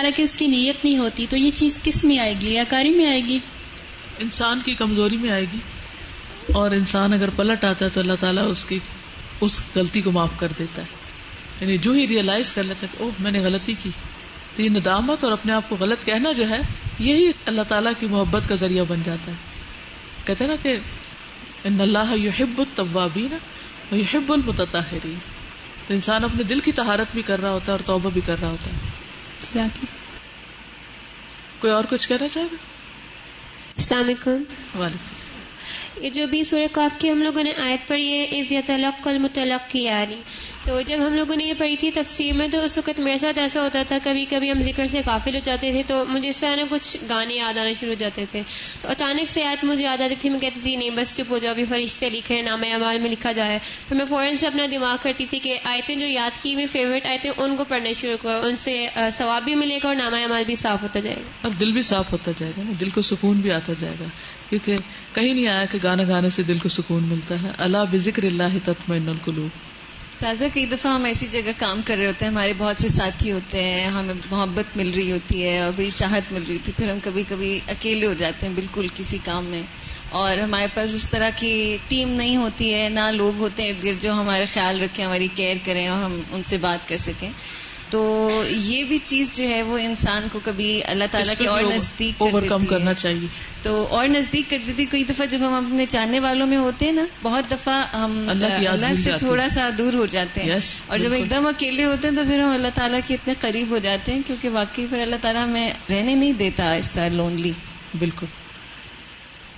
Speaker 14: حالانکہ اس کی نیت نہیں ہوتی. تو یہ چیز کس میں آئے گی؟ ریاکاری میں آئے گی،
Speaker 1: انسان کی کمزوری میں آئے گی. اور انسان اگر پلٹ آتا ہے تو اللہ تعالیٰ اس غلطی کو معاف کر دیتا ہے. یعنی جو ہی ریئلائز کر لیتا ہے کہ اوہ میں نے غلطی کی، تو یہ ندامت اور اپنے آپ کو غلط کہنا جو ہے یہی اللہ تعالیٰ کی محبت کا ذریعہ بن جاتا ہے. کہتے ہیں نا کہ ان اللہ یحب التوابین ویحب المتطہرین. تو انسان اپنے دل کی طہارت بھی کر رہا ہوتا ہے اور توبہ بھی کر رہا ہوتا ہے. کوئی اور کچھ کہنا چاہے گا؟
Speaker 10: السلام علیکم.
Speaker 1: وعلیکم السلام.
Speaker 10: یہ جو بھی سورہ قاف کی ہم لوگوں نے آیت پڑھی ہے اذ یتلقی المتلقیان، تو جب ہم لوگوں نے یہ پڑھی تھی تفسیر میں تو اس وقت میرے ساتھ ایسا ہوتا تھا کبھی کبھی ہم ذکر سے غافل ہو جاتے تھے تو مجھے اس طرح کچھ گانے یاد آنا شروع ہو جاتے تھے. تو اچانک سے آیت مجھے یاد آتی تھی، میں کہتی تھی نہیں بس چپ ہو جاؤ، ابھی فرشتے لکھ رہے ہیں، نامہ اعمال میں لکھا جائے. پھر میں فوراً سے اپنا دماغ کرتی تھی کہ آیتیں جو یاد کی ہوئی فیوریٹ آیتیں ان کو پڑھنا شروع کرو، ان سے ثواب بھی ملے گا اور نامہ اعمال بھی صاف ہوتا جائے گا
Speaker 1: اور دل بھی صاف ہوتا جائے گا نا، دل کو سکون بھی آتا جائے گا. کیونکہ کہیں نہیں آیا کہ گانا گانے سے دل کو سکون ملتا ہے. الا بذکر اللہ تطمئن القلوب.
Speaker 6: تازہ کئی دفعہ ہم ایسی جگہ کام کر رہے ہوتے ہیں، ہمارے بہت سے ساتھی ہوتے ہیں، ہمیں محبت مل رہی ہوتی ہے اور بڑی چاہت مل رہی ہوتی ہے، پھر ہم کبھی کبھی اکیلے ہو جاتے ہیں بالکل کسی کام میں، اور ہمارے پاس اس طرح کی ٹیم نہیں ہوتی ہے، نہ لوگ ہوتے ہیں ارد گرد جو ہمارا خیال رکھیں، ہماری کیئر کریں اور ہم ان سے بات کر سکیں. تو یہ بھی چیز جو ہے وہ انسان کو کبھی اللہ تعالیٰ کے اور نزدیک
Speaker 1: اوور کم کرنا چاہیے،
Speaker 6: تو اور نزدیک کر دیتی. کئی دفعہ جب ہم اپنے چاہنے والوں میں ہوتے ہیں نا، بہت دفعہ ہم اللہ سے تھوڑا سا دور ہو جاتے ہیں، اور جب ایک دم اکیلے ہوتے ہیں تو پھر ہم اللہ تعالیٰ کے اتنے قریب ہو جاتے ہیں، کیونکہ واقعی پھر اللہ تعالیٰ ہمیں رہنے نہیں دیتا اس طرح لونلی.
Speaker 1: بالکل.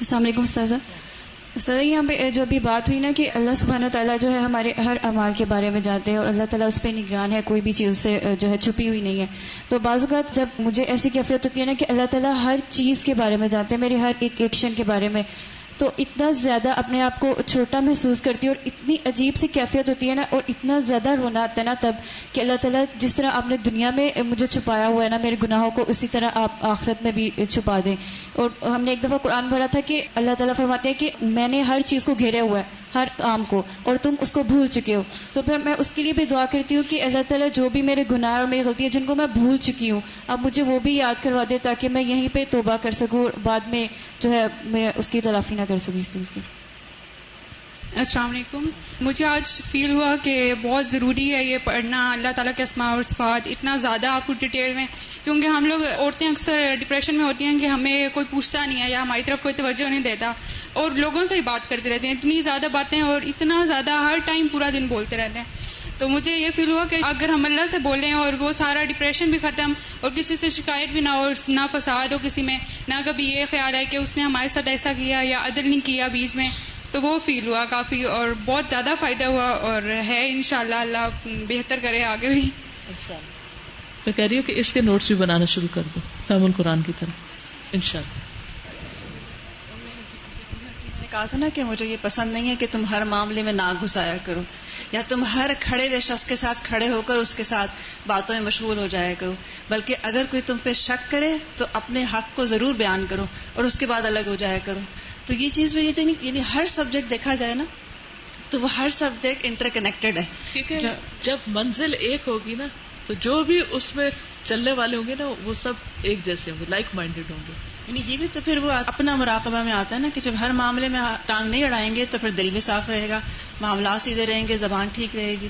Speaker 15: السلام علیکم استاذہ. استاذہ یہاں پہ جو ابھی بات ہوئی نا کہ اللہ سبحانہ تعالیٰ جو ہے ہمارے ہر اعمال کے بارے میں جانتے ہیں اور اللہ تعالیٰ اس پہ نگران ہے، کوئی بھی چیز اس سے جو ہے چھپی ہوئی نہیں ہے. تو بعض اوقات جب مجھے ایسی کیفیت ہوتی ہے نا کہ اللہ تعالیٰ ہر چیز کے بارے میں جانتے ہیں، میرے ہر ایک ایکشن کے بارے میں، تو اتنا زیادہ اپنے آپ کو چھوٹا محسوس کرتی ہوں اور اتنی عجیب سی کیفیت ہوتی ہے نا، اور اتنا زیادہ رونا آتا ہے نا تب کہ اللہ تعالیٰ جس طرح آپ نے دنیا میں مجھے چھپایا ہوا ہے نا میرے گناہوں کو، اسی طرح آپ آخرت میں بھی چھپا دیں. اور ہم نے ایک دفعہ قرآن پڑھا تھا کہ اللہ تعالیٰ فرماتے ہیں کہ میں نے ہر چیز کو گھیرا ہوا ہے، ہر کام کو، اور تم اس کو بھول چکے ہو. تو پھر میں اس کے لیے بھی دعا کرتی ہوں کہ اللہ تعالیٰ جو بھی میرے گناہ اور میری غلطیاں جن کو میں بھول چکی ہوں اب مجھے وہ بھی یاد کروا دے تاکہ میں یہیں پہ توبہ کر سکوں، بعد میں جو ہے میں اس کی تلافی نہ کر سکوں اس چیز کی.
Speaker 16: السلام علیکم. مجھے آج فیل ہوا کہ بہت ضروری ہے یہ پڑھنا، اللہ تعالیٰ کے اسماء اور صفات اتنا زیادہ آپ کو ڈیٹیل میں، کیونکہ ہم لوگ عورتیں اکثر ڈپریشن میں ہوتی ہیں کہ ہمیں کوئی پوچھتا نہیں ہے یا ہماری طرف کوئی توجہ نہیں دیتا، اور لوگوں سے ہی بات کرتے رہتے ہیں، اتنی زیادہ باتیں اور اتنا زیادہ ہر ٹائم پورا دن بولتے رہتے ہیں. تو مجھے یہ فیل ہوا کہ اگر ہم اللہ سے بولیں اور وہ سارا ڈپریشن بھی ختم اور کسی سے شکایت بھی نہ ہو، نہ فساد ہو کسی میں، نہ کبھی یہ خیال ہے کہ اس نے ہمارے ساتھ ایسا کیا یا عدل نہیں کیا بیچ میں، تو وہ فیل ہوا کافی اور بہت زیادہ فائدہ ہوا اور ہے انشاءاللہ اللہ بہتر کرے آگے بھی.
Speaker 1: میں کہہ رہی ہوں کہ اس کے نوٹس بھی بنانا شروع کر دو فہم القرآن کی طرح انشاءاللہ.
Speaker 17: کہا تھا نا کہ مجھے یہ پسند نہیں ہے کہ تم ہر معاملے میں نہ گھسایا کرو، یا تم ہر کھڑے ہوئے شخص کے ساتھ کھڑے ہو کر اس کے ساتھ باتوں میں مشغول ہو جایا کرو، بلکہ اگر کوئی تم پہ شک کرے تو اپنے حق کو ضرور بیان کرو اور اس کے بعد الگ ہو جایا کرو. تو یہ چیز میں یہ تو نہیں، یعنی ہر سبجیکٹ دیکھا جائے نا تو وہ ہر سبجیکٹ انٹر کنیکٹڈ ہے،
Speaker 1: کیونکہ جب منزل ایک ہوگی نا تو جو بھی اس میں چلنے والے ہوں گے نا وہ سب ایک جیسے ہوں گے، لائک مائنڈیڈ ہوں گے.
Speaker 17: یعنی یہ بھی تو پھر وہ اپنا مراقبہ میں آتا ہے نا کہ جب ہر معاملے میں ٹانگ نہیں اڑائیں گے تو پھر دل بھی صاف رہے گا، معاملات سیدھے رہیں گے، زبان ٹھیک رہے گی.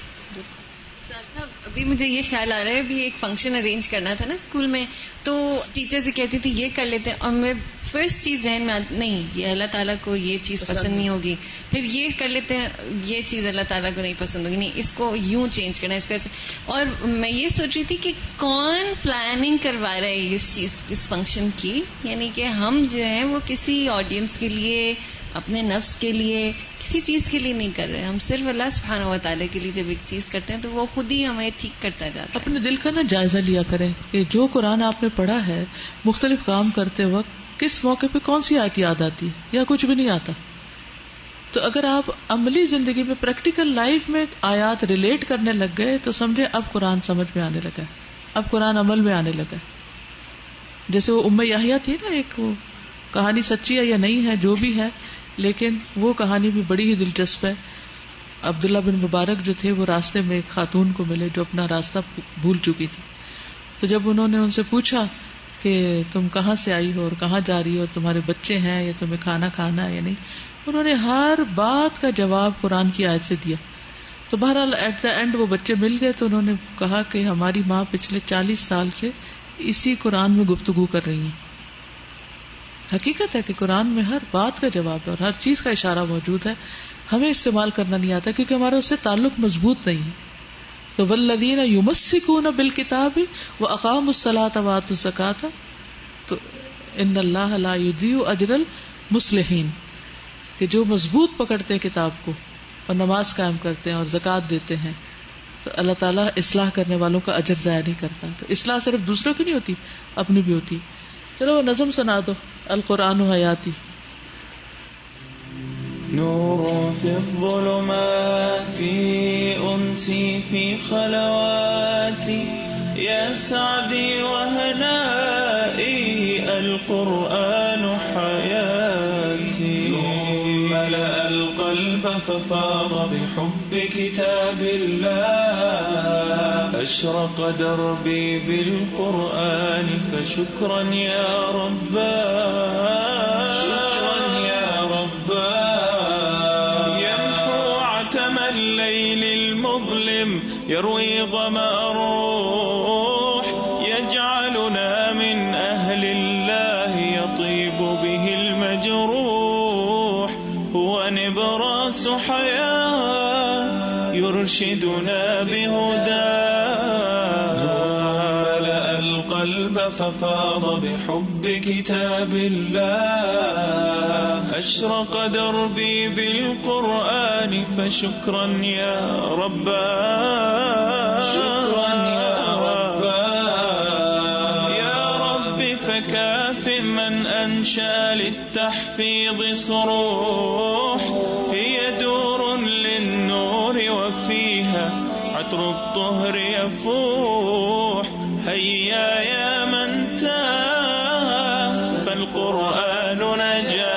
Speaker 6: ابھی مجھے یہ خیال آ رہا ہے، ابھی ایک فنکشن ارینج کرنا تھا نا اسکول میں، تو ٹیچر سے کہتی تھی یہ کر لیتے ہیں، اور میں فرسٹ چیز ذہن میں نہیں، یہ اللہ تعالیٰ کو یہ چیز پسند نہیں ہوگی، پھر یہ کر لیتے ہیں یہ چیز اللہ تعالیٰ کو نہیں پسند ہوگی، نہیں اس کو یوں چینج کرنا ہے، اس کو ایسے. اور میں یہ سوچ رہی تھی کہ کون پلاننگ کروا رہا ہے اس چیز، اس فنکشن کی، یعنی کہ ہم جو ہیں وہ کسی آڈینس کے لیے، اپنے نفس کے لیے، کسی چیز کے لیے نہیں کر رہے، ہم صرف اللہ سبحانہ و تعالیٰ کے لیے جب ایک چیز کرتے ہیں تو وہ خود ہی ہمیں ٹھیک کرتا جاتا ہے.
Speaker 1: اپنے دل کا نا جائزہ لیا کریں کہ جو قرآن آپ نے پڑھا ہے مختلف کام کرتے وقت کس موقع پہ کون سی آیت یاد آتی ہے یا کچھ بھی نہیں آتا. تو اگر آپ عملی زندگی میں پریکٹیکل لائف میں آیات ریلیٹ کرنے لگ گئے تو سمجھے اب قرآن سمجھ میں آنے لگا ہے، اب قرآن عمل میں آنے لگا ہے. جیسے وہ ام یحییٰ تھی نا، ایک وہ کہانی سچی ہے یا نہیں ہے جو بھی ہے، لیکن وہ کہانی بھی بڑی ہی دلچسپ ہے. عبداللہ بن مبارک جو تھے وہ راستے میں ایک خاتون کو ملے جو اپنا راستہ بھول چکی تھی، تو جب انہوں نے ان سے پوچھا کہ تم کہاں سے آئی ہو اور کہاں جا رہی ہو اور تمہارے بچے ہیں یا تمہیں کھانا کھانا ہے یا نہیں، انہوں نے ہر بات کا جواب قرآن کی آیت سے دیا. تو بہرحال ایٹ دا اینڈ وہ بچے مل گئے تو انہوں نے کہا کہ ہماری ماں پچھلے 40 سال سے اسی قرآن میں گفتگو کر رہی ہیں. حقیقت ہے کہ قرآن میں ہر بات کا جواب ہے اور ہر چیز کا اشارہ موجود ہے، ہمیں استعمال کرنا نہیں آتا کیونکہ ہمارا اس سے تعلق مضبوط نہیں ہے. تو والذین یمسکون بالکتاب واقاموا الصلاۃ وآتوا الزکاۃ تو ان اللہ لا یضیع اجر المصلحین، کہ جو مضبوط پکڑتے ہیں کتاب کو اور نماز قائم کرتے ہیں اور زکوٰۃ دیتے ہیں تو اللہ تعالیٰ اصلاح کرنے والوں کا اجر ضائع نہیں کرتا. تو اصلاح صرف دوسروں کی نہیں ہوتی، اپنی بھی ہوتی. چلو وہ نظم سنا دو، القرآن حیاتی.
Speaker 18: نور في الظلمات أنسي في خلواتي يا سعدي وهنائي القرآن حياتي. ملأ القلب ففاض بحب كتاب الله أشرق دربي بالقرآن فشكرا يا رباه شكرا يا رباه. يروي ظمأ الروح يجعلنا من أهل الله يطيب به المجروح. هو نبراس حياة يرشدنا بهداه. ملأ القلب ففاض بحب كتاب الله أشرق دربي بالقرآن فشكرا يا رباه شكرا يا رباه. يا رب فكاف من أنشأ للتحفيظ صروح هي دور للنور وفيها عطر الطهر يفوح. هيا يا من تاه فالقرآن نجاه.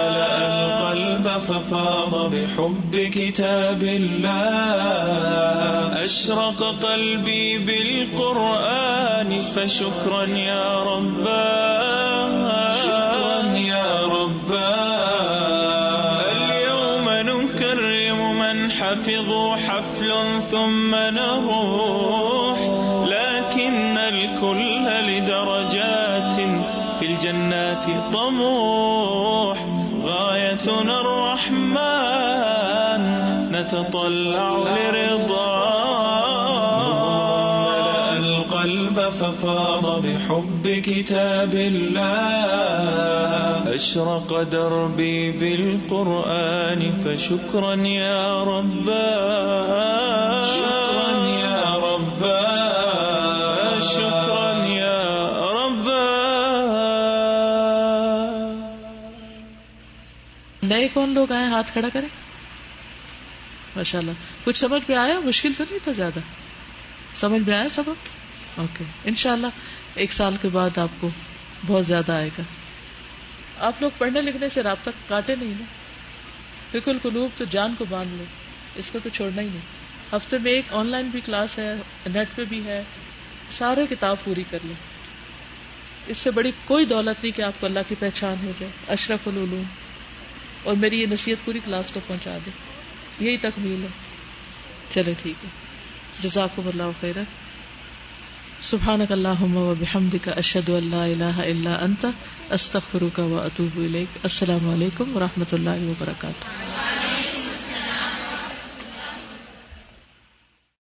Speaker 18: ملأ القلب ففاض بحب كتاب الله أشرق قلبي بالقرآن فشكرا يا رباه شكرا يا رباه. اليوم نكرم من حفظوا حفل ثم نروح لكن الكل لدرجات في الجنات طموح. غايتنا الرحمن نتطلع لرضاه. ملأ القلب ففاض بحب كتاب الله أشرق دربي بالقرآن فشكرا يا رباه شكرا يا رباه شكرا يا رباه.
Speaker 1: نئے کون لوگ آئے ہاتھ کھڑا کریں. ماشاءاللہ. کچھ سمجھ میں آیا؟ مشکل تو نہیں تھا زیادہ؟ سمجھ میں آیا سبق؟ اوکے. انشاءاللہ 1 سال کے بعد آپ کو بہت زیادہ آئے گا. آپ لوگ پڑھنے لکھنے سے رابطہ کاٹے نہیں نا. فقہ القلوب تو جان کو باندھ لو، اس کو تو چھوڑنا ہی نہیں. ہفتے میں 1 آن لائن بھی کلاس ہے، نیٹ پہ بھی ہے. سارے کتاب پوری کر لیں. اس سے بڑی کوئی دولت نہیں کہ آپ کو اللہ کی پہچان ہو جائے. اشرف العلوم. اور میری یہ نصیحت پوری کلاس کو پہنچا دے، یہی تکمیل ہے. چلے ٹھیک ہے. جزاکم اللہ خیرا. سبحانک اللہم و بحمدک اشہد ان لا الہ الا انت استغفرک و اتوب الیک. السلام علیکم و رحمۃ اللہ وبرکاتہ.